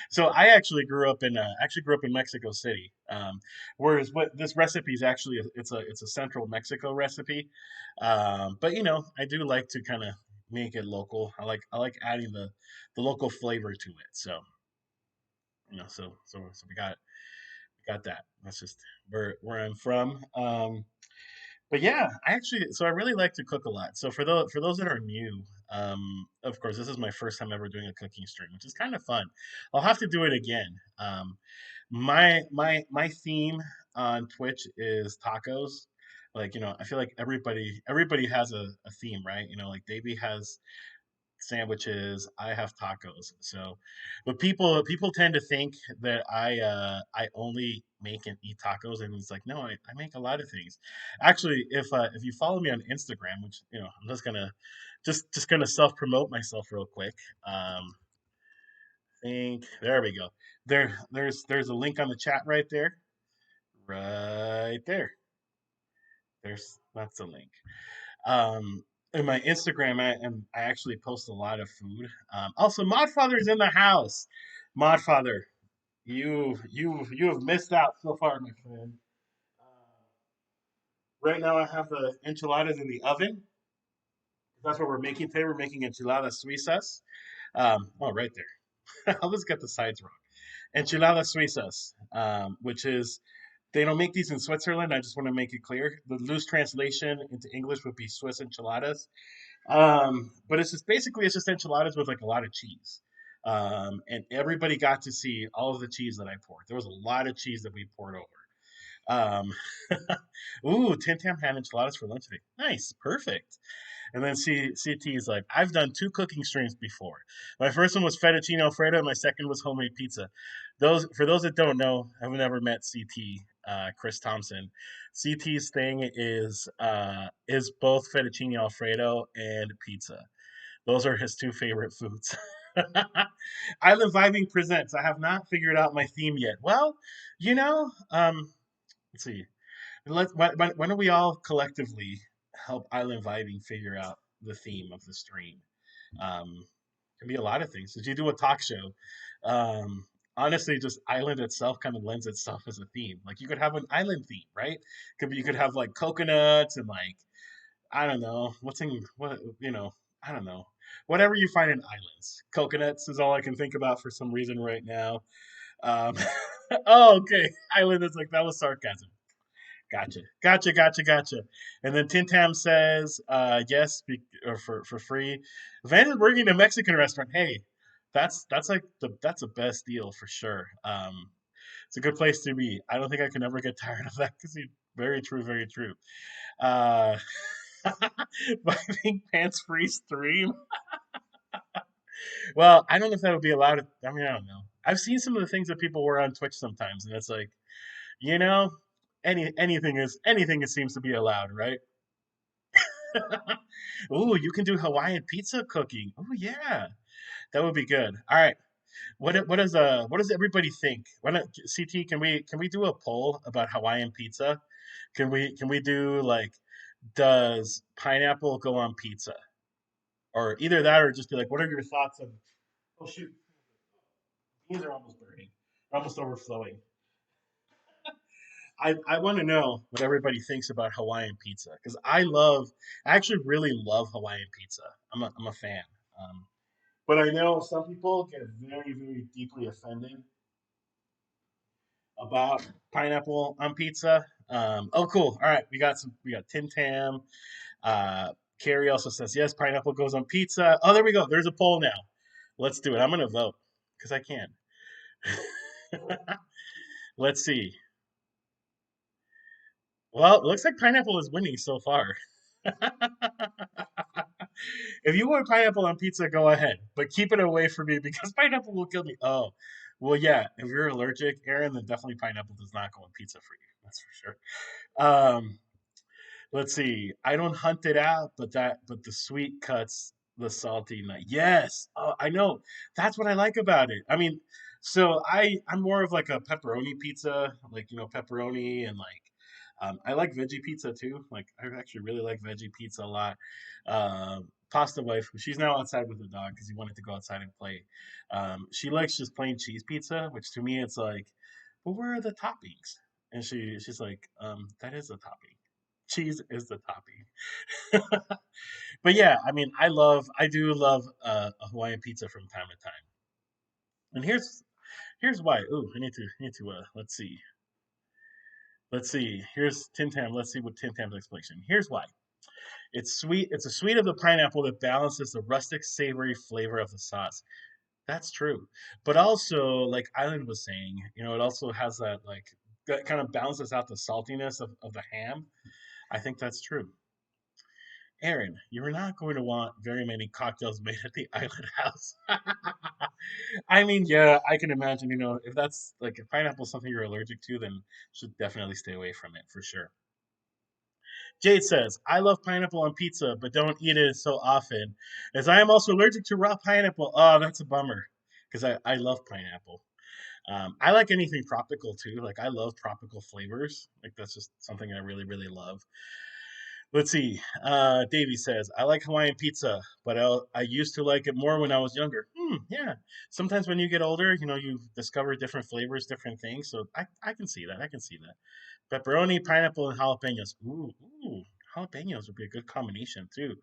So I actually grew up in Mexico City. Whereas what this recipe is actually it's a central Mexico recipe. But I do like to kind of make it local. I like adding the local flavor to it. So so we got that. That's just where I'm from. But yeah, I really like to cook a lot. So for those that are new, of course, this is my first time ever doing a cooking stream, which is kind of fun. I'll have to do it again. My theme on Twitch is tacos. Like I feel like everybody has a theme, right? Like Davey has sandwiches. I have tacos. So, but people tend to think that I only make and eat tacos, and it's like no, I make a lot of things. Actually, if you follow me on Instagram, which I'm just gonna self promote myself real quick. Think there we go. There's a link on the chat right there, right there. That's the link. In my Instagram, I actually post a lot of food. Also, Modfather's in the house. Modfather, you have missed out so far, my friend. Right now, I have the enchiladas in the oven. That's what we're making today. We're making enchiladas suizas. Right there. I'll just get the sides wrong. Enchiladas suizas, which is they don't make these in Switzerland. I just want to make it clear. The loose translation into English would be Swiss enchiladas. But it's just enchiladas with like a lot of cheese. And everybody got to see all of the cheese that I poured. There was a lot of cheese that we poured over. Um, ooh, Tim Tam had enchiladas for lunch today. Nice, perfect. And then CT is like, I've done two cooking streams before. My first one was fettuccine alfredo, and my second was homemade pizza. For those that don't know, I've never met CT, Chris Thompson. CT's thing is both fettuccine alfredo and pizza. Those are his two favorite foods. Island Vibing presents. I have not figured out my theme yet. Well, let's see. When do we all collectively help Island Vibing figure out the theme of the stream? Can be a lot of things. Did you do a talk show? Honestly, just island itself kind of lends itself as a theme. Like you could have an island theme, right? You could have like coconuts and like I don't know I don't know whatever you find in islands. Coconuts is all I can think about for some reason right now. Um, oh, okay. Island is like that was sarcasm. Gotcha, gotcha, gotcha, gotcha. And then Tintam says, yes, or for free. Van is working in a Mexican restaurant. Hey, that's like that's the best deal for sure. It's a good place to be. I don't think I can ever get tired of that because very true, very true. Uh, I think pants free stream. Well, I don't know if that would be allowed. I mean, I don't know. I've seen some of the things that people wear on Twitch sometimes, and it's like, you know, anything it seems to be allowed, right? Ooh, you can do Hawaiian pizza cooking. Oh yeah, that would be good. All right. What does everybody think? Why not, CT? Can we do a poll about Hawaiian pizza? Can we do like, does pineapple go on pizza, or either that, or just be like, what are your thoughts on? Oh shoot, these are almost burning, almost overflowing. I want to know what everybody thinks about Hawaiian pizza, because I actually really love Hawaiian pizza. I'm a fan. Um, but I know some people get very, very deeply offended about pineapple on pizza. Oh, cool. All right, we got Tim Tam. Uh, Carrie also says yes, pineapple goes on pizza. Oh, there we go. There's a poll now. Let's do it. I'm gonna vote because I can. Let's see. Well, it looks like pineapple is winning so far. If you want pineapple on pizza, go ahead, but keep it away from me because pineapple will kill me. Oh, well, yeah. If you're allergic, Aaron, then definitely pineapple does not go on pizza for you. That's for sure. Um, let's see. I don't hunt it out, but the sweet cuts the salty nut. Yes. Oh, I know. That's what I like about it. I mean, so I'm more of like a pepperoni pizza, like pepperoni and like I like veggie pizza too. Like I actually really like veggie pizza a lot. Pasta wife, she's now outside with the dog because he wanted to go outside and play. She likes just plain cheese pizza, which to me it's like, but where are the toppings? And she's like, that is a topping. Cheese is the topping. But yeah, I mean, I do love a Hawaiian pizza from time to time. And here's why. Ooh, I need to let's see. Here's Tim Tam. Let's see what Tim Tam's explanation. Here's why. It's sweet. It's a sweet of the pineapple that balances the rustic, savory flavor of the sauce. That's true. But also, like Island was saying, it also has that like that kind of balances out the saltiness of the ham. I think that's true. Aaron, you're not going to want very many cocktails made at the Island House. I mean, yeah, I can imagine, if that's like if pineapple is something you're allergic to, then should definitely stay away from it for sure. Jade says, I love pineapple on pizza, but don't eat it so often, as I am also allergic to raw pineapple. Oh, that's a bummer, because I love pineapple. I like anything tropical too. Like, I love tropical flavors. Like, that's just something I really, really love. Let's see. Davey says, I like Hawaiian pizza, but I used to like it more when I was younger. Yeah. Sometimes when you get older, you discover different flavors, different things. So I can see that. I can see that. Pepperoni, pineapple, and jalapenos. Ooh. Jalapenos would be a good combination too.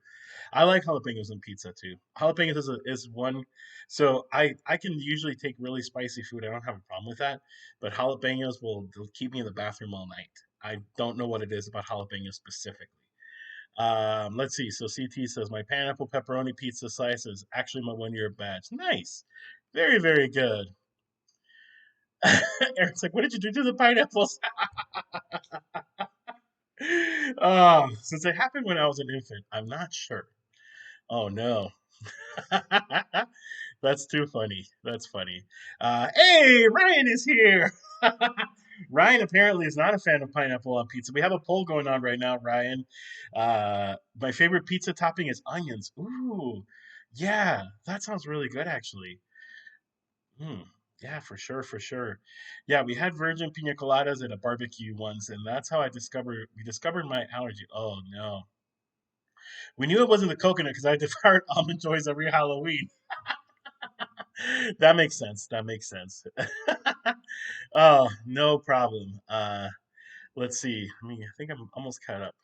I like jalapenos on pizza too. Jalapenos is one. So I can usually take really spicy food. I don't have a problem with that. But jalapenos they'll keep me in the bathroom all night. I don't know what it is about jalapenos specifically. Let's see. So CT says my pineapple pepperoni pizza slice is actually my 1 year batch. Nice, very very good. Eric's like, what did you do to the pineapples? Since it happened when I was an infant, I'm not sure. Oh no. That's too funny. That's funny. Hey, Ryan is here. Ryan apparently is not a fan of pineapple on pizza. We have a poll going on right now, Ryan. My favorite pizza topping is onions. Ooh, yeah, that sounds really good, actually. Hmm. Yeah, for sure, for sure. Yeah, we had virgin pina coladas at a barbecue once, and that's how we discovered my allergy. Oh no. We knew it wasn't the coconut because I devoured almond joys every Halloween. That makes sense. That makes sense. Oh, no problem. Let's see. I think I'm almost caught up.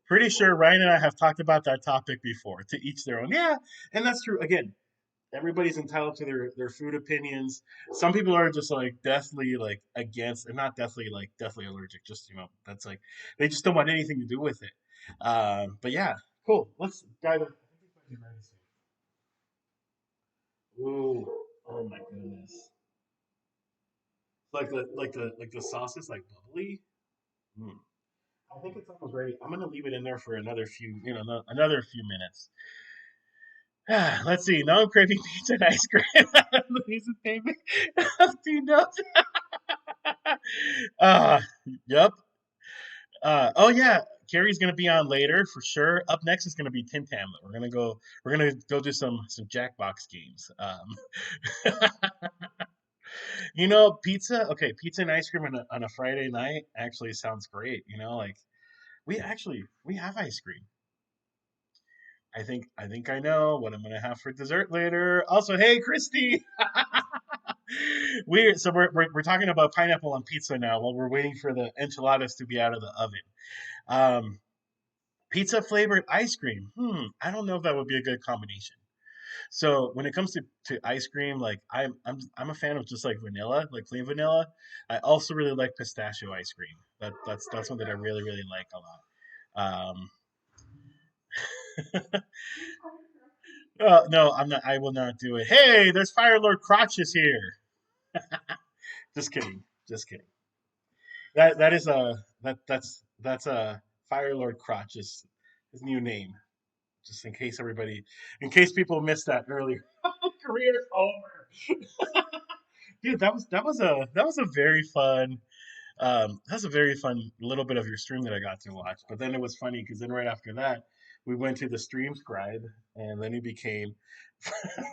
Pretty sure Ryan and I have talked about that topic before. To each their own. Yeah, and that's true. Again, everybody's entitled to their food opinions. Some people are just like deathly like against, and not deathly like deathly allergic. Just that's like they just don't want anything to do with it. But yeah, cool. Let's dive in. Ooh, oh my goodness! Like the sauce is like bubbly. Mm. I think it's almost ready. I'm gonna leave it in there for another few, another few minutes. Let's see. Now I'm craving pizza and ice cream. Louisa's baby. Do you know? Uh, yep. Oh yeah, Carrie's gonna be on later for sure. Up next is gonna be Tim Tamlet. We're gonna go do some Jackbox games. Pizza. Okay, pizza and ice cream on a Friday night actually sounds great. Like we have ice cream. I think I know what I'm gonna have for dessert later. Also, hey Christy, we're talking about pineapple on pizza now while we're waiting for the enchiladas to be out of the oven. Um, Pizza flavored ice cream. I don't know if that would be a good combination. So when it comes to ice cream, like I'm a fan of just like vanilla, like plain vanilla. I also really like pistachio ice cream. That's one that I really really like a lot. No, I'm not. I will not do it. Hey, there's Fire Lord Crotches here. Just kidding. Just kidding. That's a Fire Lord Crotches, his new name. Just in case people missed that earlier. Career's over. Dude, that was a very fun that's a very fun little bit of your stream that I got to watch. But then it was funny because then right after that we went to the stream scribe and then he became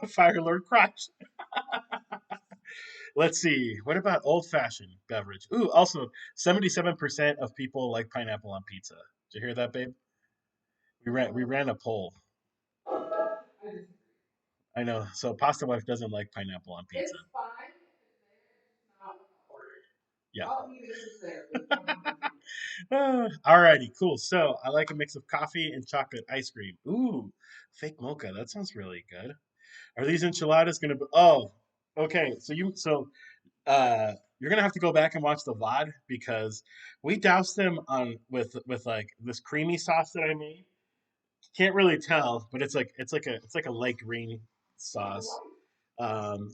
Fire Lord Crotch. Let's see. What about old fashioned beverage? Ooh, also 77% of people like pineapple on pizza. Did you hear that, babe? We ran a poll. I know. So Pasta Wife doesn't like pineapple on pizza. Yeah. Alrighty, cool. So I like a mix of coffee and chocolate ice cream. Ooh, fake mocha. That sounds really good. Are these enchiladas gonna be? Oh, okay. You're gonna have to go back and watch the VOD because we doused them on with like this creamy sauce that I made. Can't really tell, but it's like a light green sauce.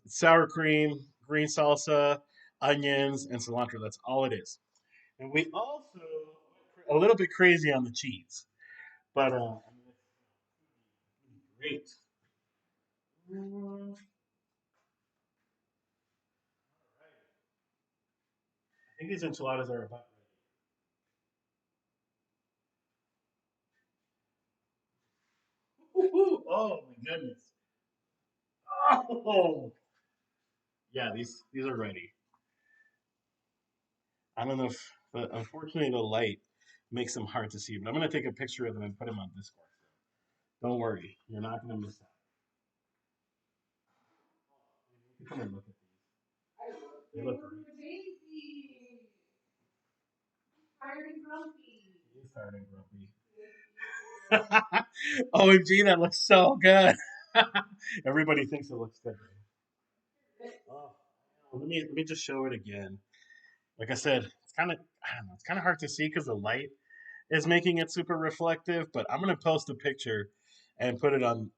Sour cream, green salsa, onions, and cilantro. That's all it is. And we also went a little bit crazy on the cheese, but great. I think these enchiladas are about ready. Oh my goodness! Oh yeah, these are ready. I don't know if, but unfortunately the light makes them hard to see. But I'm gonna take a picture of them and put them on Discord. Don't worry, you're not gonna miss out. Come and look at these. They look great. He's tired and grumpy. OMG, that looks so good. Everybody thinks it looks good. Oh, let me just show it again. Like I said, I don't know, it's kind of hard to see because the light is making it super reflective. But I'm gonna post a picture and put it on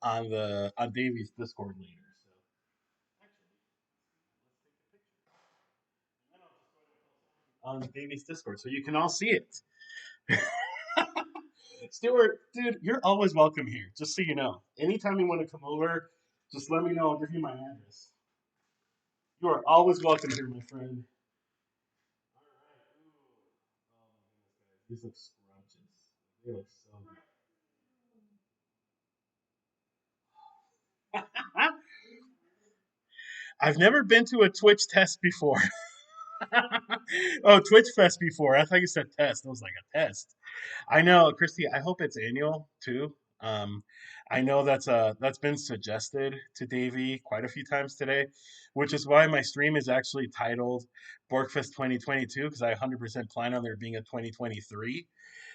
Davy's Discord later. So on Davy's Discord, so you can all see it. Stuart, dude, you're always welcome here. Just so you know, anytime you want to come over, just let me know. I'll give you my address. You are always welcome here, my friend. These look scrumptious. They look so good. I've never been to a Twitch test before. Oh, Twitch Fest before. I thought you said test. I was like a test. I know, Christy. I hope it's annual too. I know that's been suggested to Davey quite a few times today, which is why my stream is actually titled BORKFEST 2022 because I 100% plan on there being a 2023.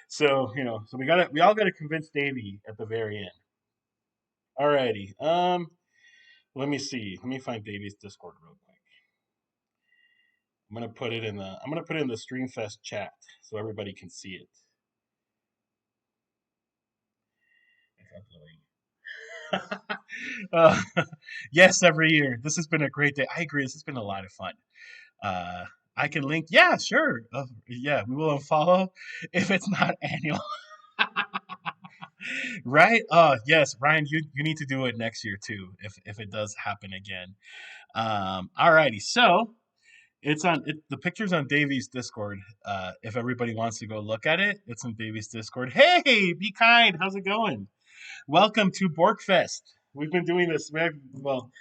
So we all gotta convince Davey at the very end. Alrighty. Let me see. Let me find Davey's Discord real quick. I'm gonna put it in the Streamfest chat so everybody can see it. uh, yes, every year. This has been a great day. I agree. This has been a lot of fun. Uh, I can link. Yeah, sure. Yeah, we will unfollow if it's not annual. Right? Yes, Ryan, you need to do it next year too, if it does happen again. Alrighty, so the picture's on Davy's Discord. If everybody wants to go look at it, it's in Davy's Discord. Hey, be kind. How's it going? Welcome to BORKFEST. We've been doing this. Well,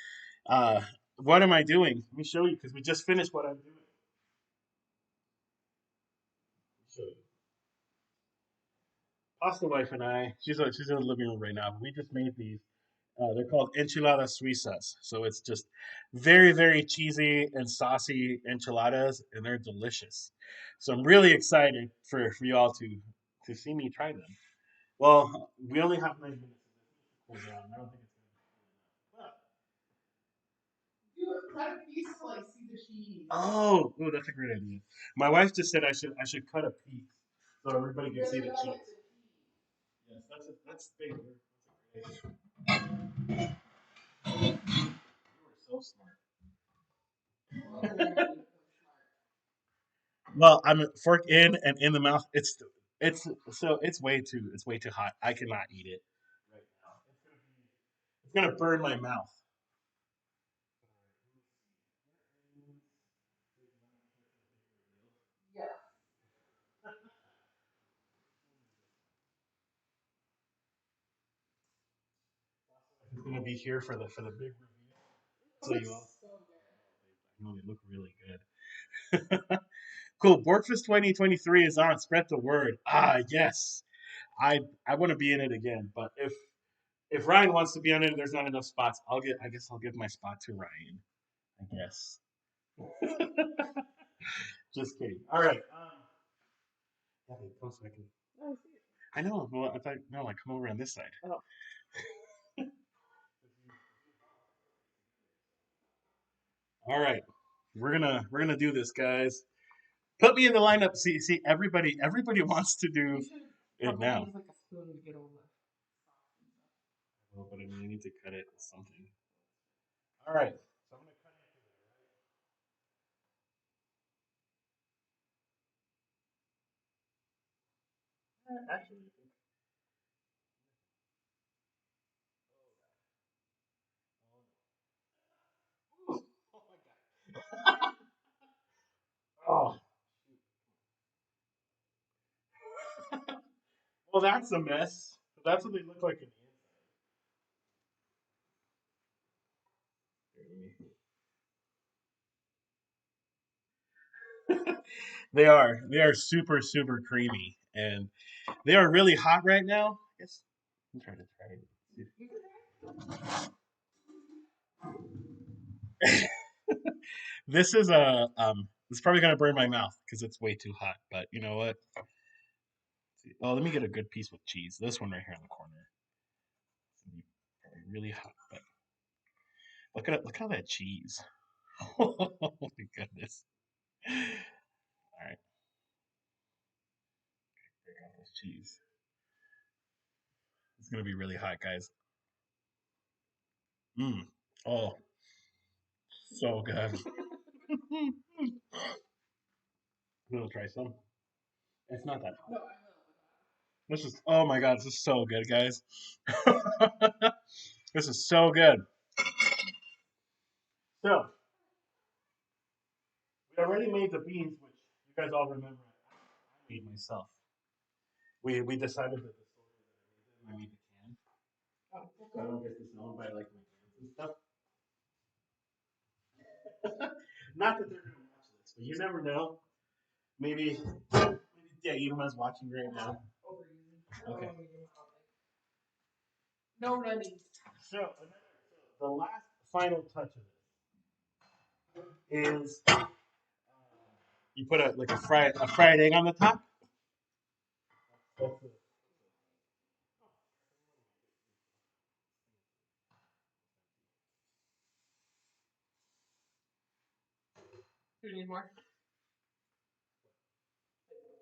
uh, what am I doing? Let me show you because we just finished what I'm doing. Show you. Pasta wife and I. She's in the living room right now. But we just made these. They're called enchiladas suizas. So it's just very, very cheesy and saucy enchiladas, and they're delicious. So I'm really excited for you all to see me try them. Well, we only have 9 minutes to cool down. I don't think it's going to be cool enough. Cut a piece to like see the cheese. Oh, that's a great idea. My wife just said I should cut a piece so everybody can see the cheese. Yes, that's big. That's a great idea. You were so smart. Well, I'm fork in and in the mouth. It's way too hot. I cannot eat it right now. It's gonna burn my mouth. Yeah. It's gonna be here for the big review. So you all, I know they look really good. Cool. Borkfest 2023 is on. Spread the word. Yes. I want to be in it again, but if Ryan wants to be on it, there's not enough spots. I guess I'll give my spot to Ryan. I guess. Just kidding. All right. Yeah, come so I can. Oh, I see it. I know. Well, I thought no, like come over on this side. Oh. All right, we're gonna do this, guys. Put me in the lineup. See, everybody wants to do You should it probably now. use like a spoon to get all the. Oh, but I mean, I need to cut it with something. All right. So I'm gonna cut it. Actually, oh my god. Oh, well, that's a mess. That's what they look like in the inside. They are super super creamy, and they are really hot right now. I guess I'm trying to try it. This is a it's probably gonna burn my mouth because it's way too hot. But you know what? Oh, let me get a good piece with cheese. This one right here in the corner. It's gonna be probably really hot. But look at it. Look at that cheese. Oh my goodness. All right, break out this cheese. It's gonna be really hot, guys. Mmm. Oh, so good. I'm gonna try some. It's not that hot. No, I will. This is oh my god, this is so good, guys. This is so good. So we already made the beans, which you guys all remember I made myself. We decided that the story that I made the can, Oh, so I don't get disowned by like my fans and stuff. Not that they're gonna watch this, but you never know. Maybe yeah, Edom's watching right now. overusing. Okay. No running. So the last final touch of this is you put a fried egg on the top. Do you need more?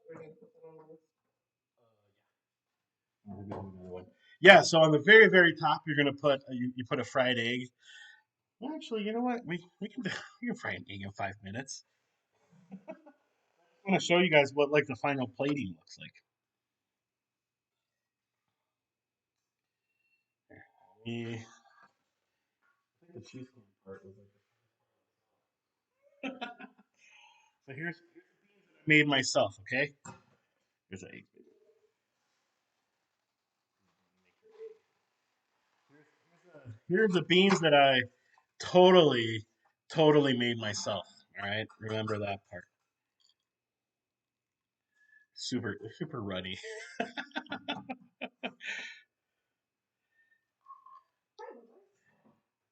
We're gonna put that on the list. Yeah, so on the very, very top, you're gonna put you put a fried egg. Well, actually, you know what? We can fry an egg in 5 minutes. I want to show you guys what like the final plating looks like. I think the cheesecake part was like. So here's made myself. Okay, here's an egg. Here's the beans that I totally, totally made myself. All right, remember that part. Super, super ruddy.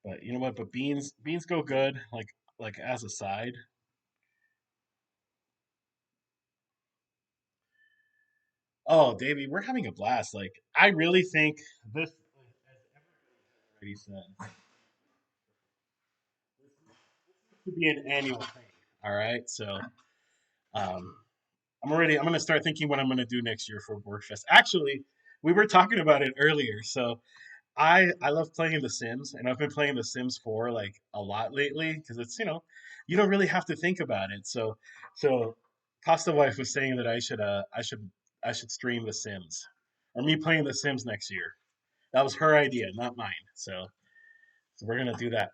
But you know what? But beans go good. Like as a side. Oh, Davey, we're having a blast. Like I really think this, as everybody said, should be an annual thing. All right, so um, I'm gonna start thinking what I'm gonna do next year for WorkFest. Actually, we were talking about it earlier. So I love playing The Sims, and I've been playing The Sims 4 like a lot lately because it's you don't really have to think about it. So Pasta Wife was saying that I should stream The Sims or me playing The Sims next year. That was her idea, not mine. So we're gonna do that.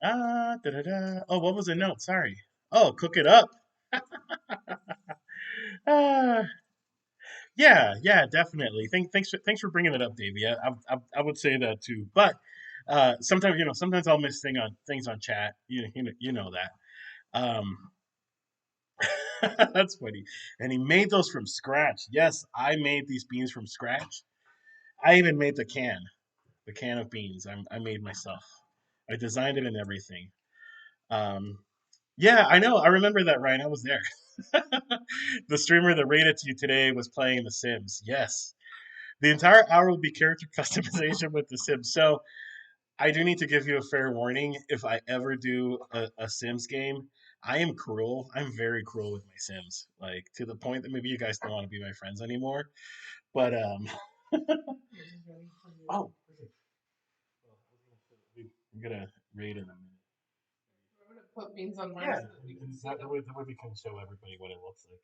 Ah, da da da. Oh, what was the note? Sorry. Oh, cook it up. Ah, yeah, yeah, definitely. Thanks for bringing it up, Davey. I would say that too. But sometimes sometimes I'll miss things on chat. You know that. Um, that's funny. And he made those from scratch. Yes, I made these beans from scratch. I even made the can of beans. I made myself. I designed it and everything. Um, yeah, I know. I remember that, Ryan. I was there. The streamer that rated to you today was playing The Sims. Yes. The entire hour will be character customization with The Sims. So I do need to give you a fair warning. If I ever do a Sims game, I am cruel. I'm very cruel with my Sims, like to the point that maybe you guys don't want to be my friends anymore. But oh, perfect. I'm gonna raid in a minute. I'm gonna put beans on mine Yeah, so that we can and see them. that way we can show everybody what it looks like.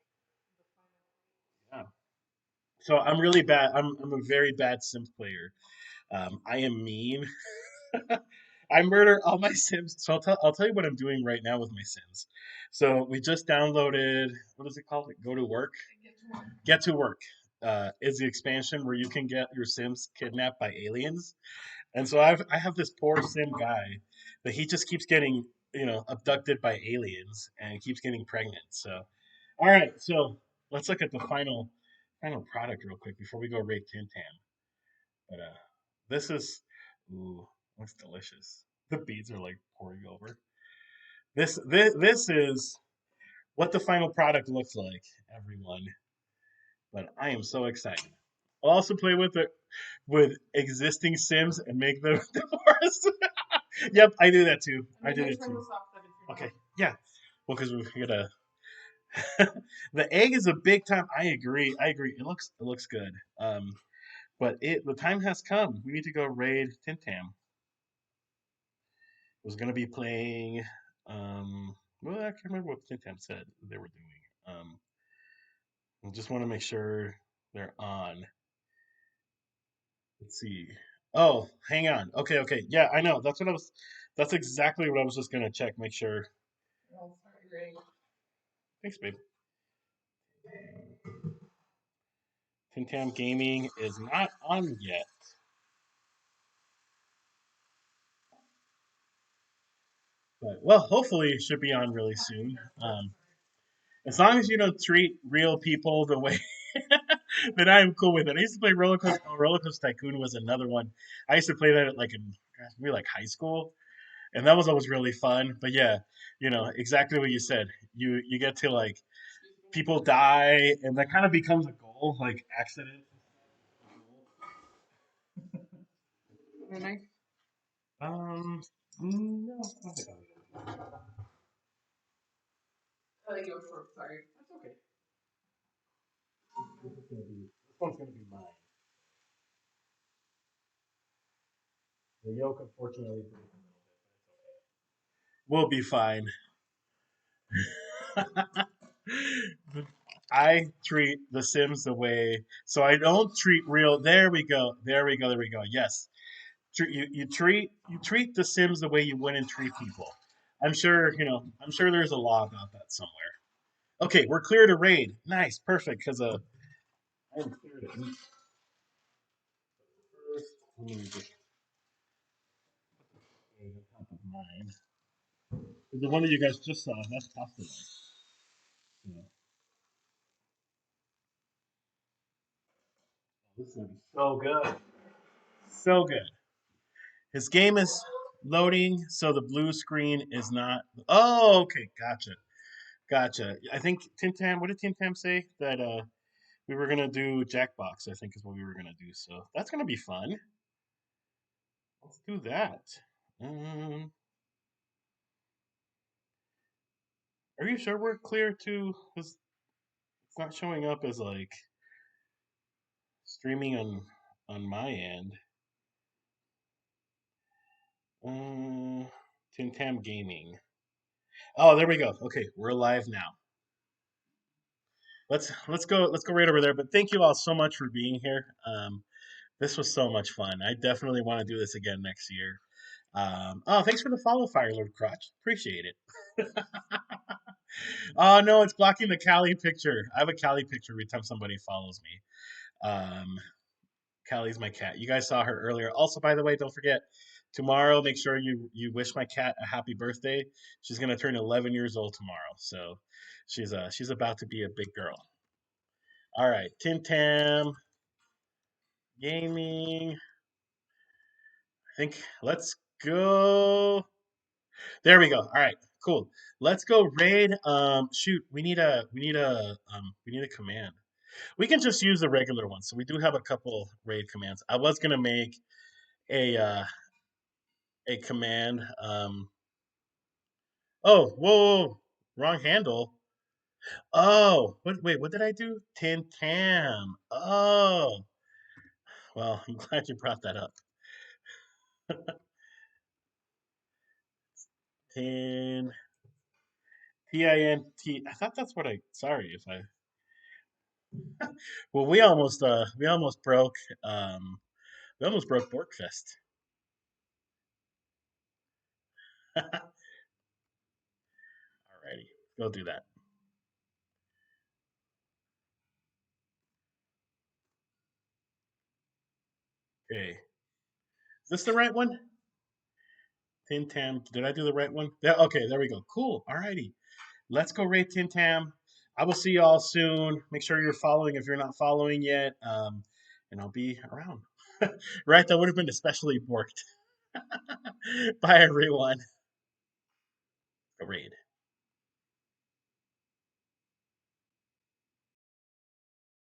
Yeah. So I'm really bad. I'm a very bad Sims player. I am mean. I murder all my Sims. So I'll tell you what I'm doing right now with my Sims. So we just downloaded, what is it called? Go to work. Get to work is the expansion where you can get your Sims kidnapped by aliens. And so I have this poor Sim guy that he just keeps getting abducted by aliens and keeps getting pregnant. So all right, so let's look at the final product real quick before we go rate Tin Tam. But this is ooh, looks delicious. The beads are like pouring over. This is what the final product looks like, everyone. But I am so excited. I'll also play with existing Sims and make them divorce. Yep, I do that too. I did it too. Okay, yeah. Well, because we're gonna. The egg is a big time. I agree. I agree. It looks good. But the time has come. We need to go raid Tintam. Was going to be playing. Well, I can't remember what Tintam said they were doing. I just want to make sure they're on. Let's see. Oh, hang on. Okay, okay. Yeah, I know. That's what I was. That's exactly what I was just gonna check. Make sure. Thanks, babe. Tintam Gaming is not on yet, but well, hopefully it should be on really soon. As long as you don't treat real people the way then I'm cool with it. I used to play Roller Coaster. Roller Coaster Tycoon was another one. I used to play that at like in maybe like high school, and that was always really fun. But yeah, exactly what you said. You get to like people die, and that kind of becomes a goal, like accident. Um, no, I don't think I think it was short, sorry. that's okay. This one's gonna be mine. The yolk, unfortunately, broke a little bit, but it's okay. We'll be fine. I treat The Sims the way, so I don't treat real. There we go. There we go. There we go. Yes, you treat The Sims the way you wouldn't treat people. I'm sure I'm sure there's a law about that somewhere. Okay, we're clear to raid. Nice, perfect. Because I am clear to eat first. Let me just go to the top of mine. The one that you guys just saw. That's pasta. Yeah. This is gonna be so good. So good. His game is loading, so the blue screen is not. Oh, okay, gotcha, gotcha. I think Tim Tam. What did Tim Tam say that we were gonna do Jackbox? I think is what we were gonna do. So that's gonna be fun. Let's do that. Um, are you sure we're clear to? It's not showing up as like streaming on my end. Uh, Tim Tam Gaming. Oh, there we go. Okay, we're live now. Let's go right over there. But thank you all so much for being here. This was so much fun. I definitely want to do this again next year. Oh, thanks for the follow, Firelord Crotch. Appreciate it. Oh no, it's blocking the Callie picture. I have a Callie picture every time somebody follows me. Callie's my cat. You guys saw her earlier. Also, by the way, don't forget tomorrow. Make sure you wish my cat a happy birthday. She's gonna turn 11 years old tomorrow, so she's about to be a big girl. All right, Tim Tam Gaming. I think let's go. There we go. All right, cool. Let's go raid. Shoot, we need a command. We can just use the regular one. So we do have a couple raid commands. I was gonna make a uh, a command. Oh, whoa, wrong handle. Oh, wait, what did I do? Tin Tam. Oh, well, I'm glad you brought that up. Tin Tint. I thought that's what I. Sorry if I. Well, we almost broke BORKFEST. Alrighty, go do that. Okay, is this the right one? Tin Tam. Did I do the right one? Yeah. Okay, there we go. Cool. Alrighty, let's go rate Tin Tam. I will see you all soon. Make sure you're following if you're not following yet. And I'll be around. Right, that would have been especially borked. Bye, everyone. Go raid.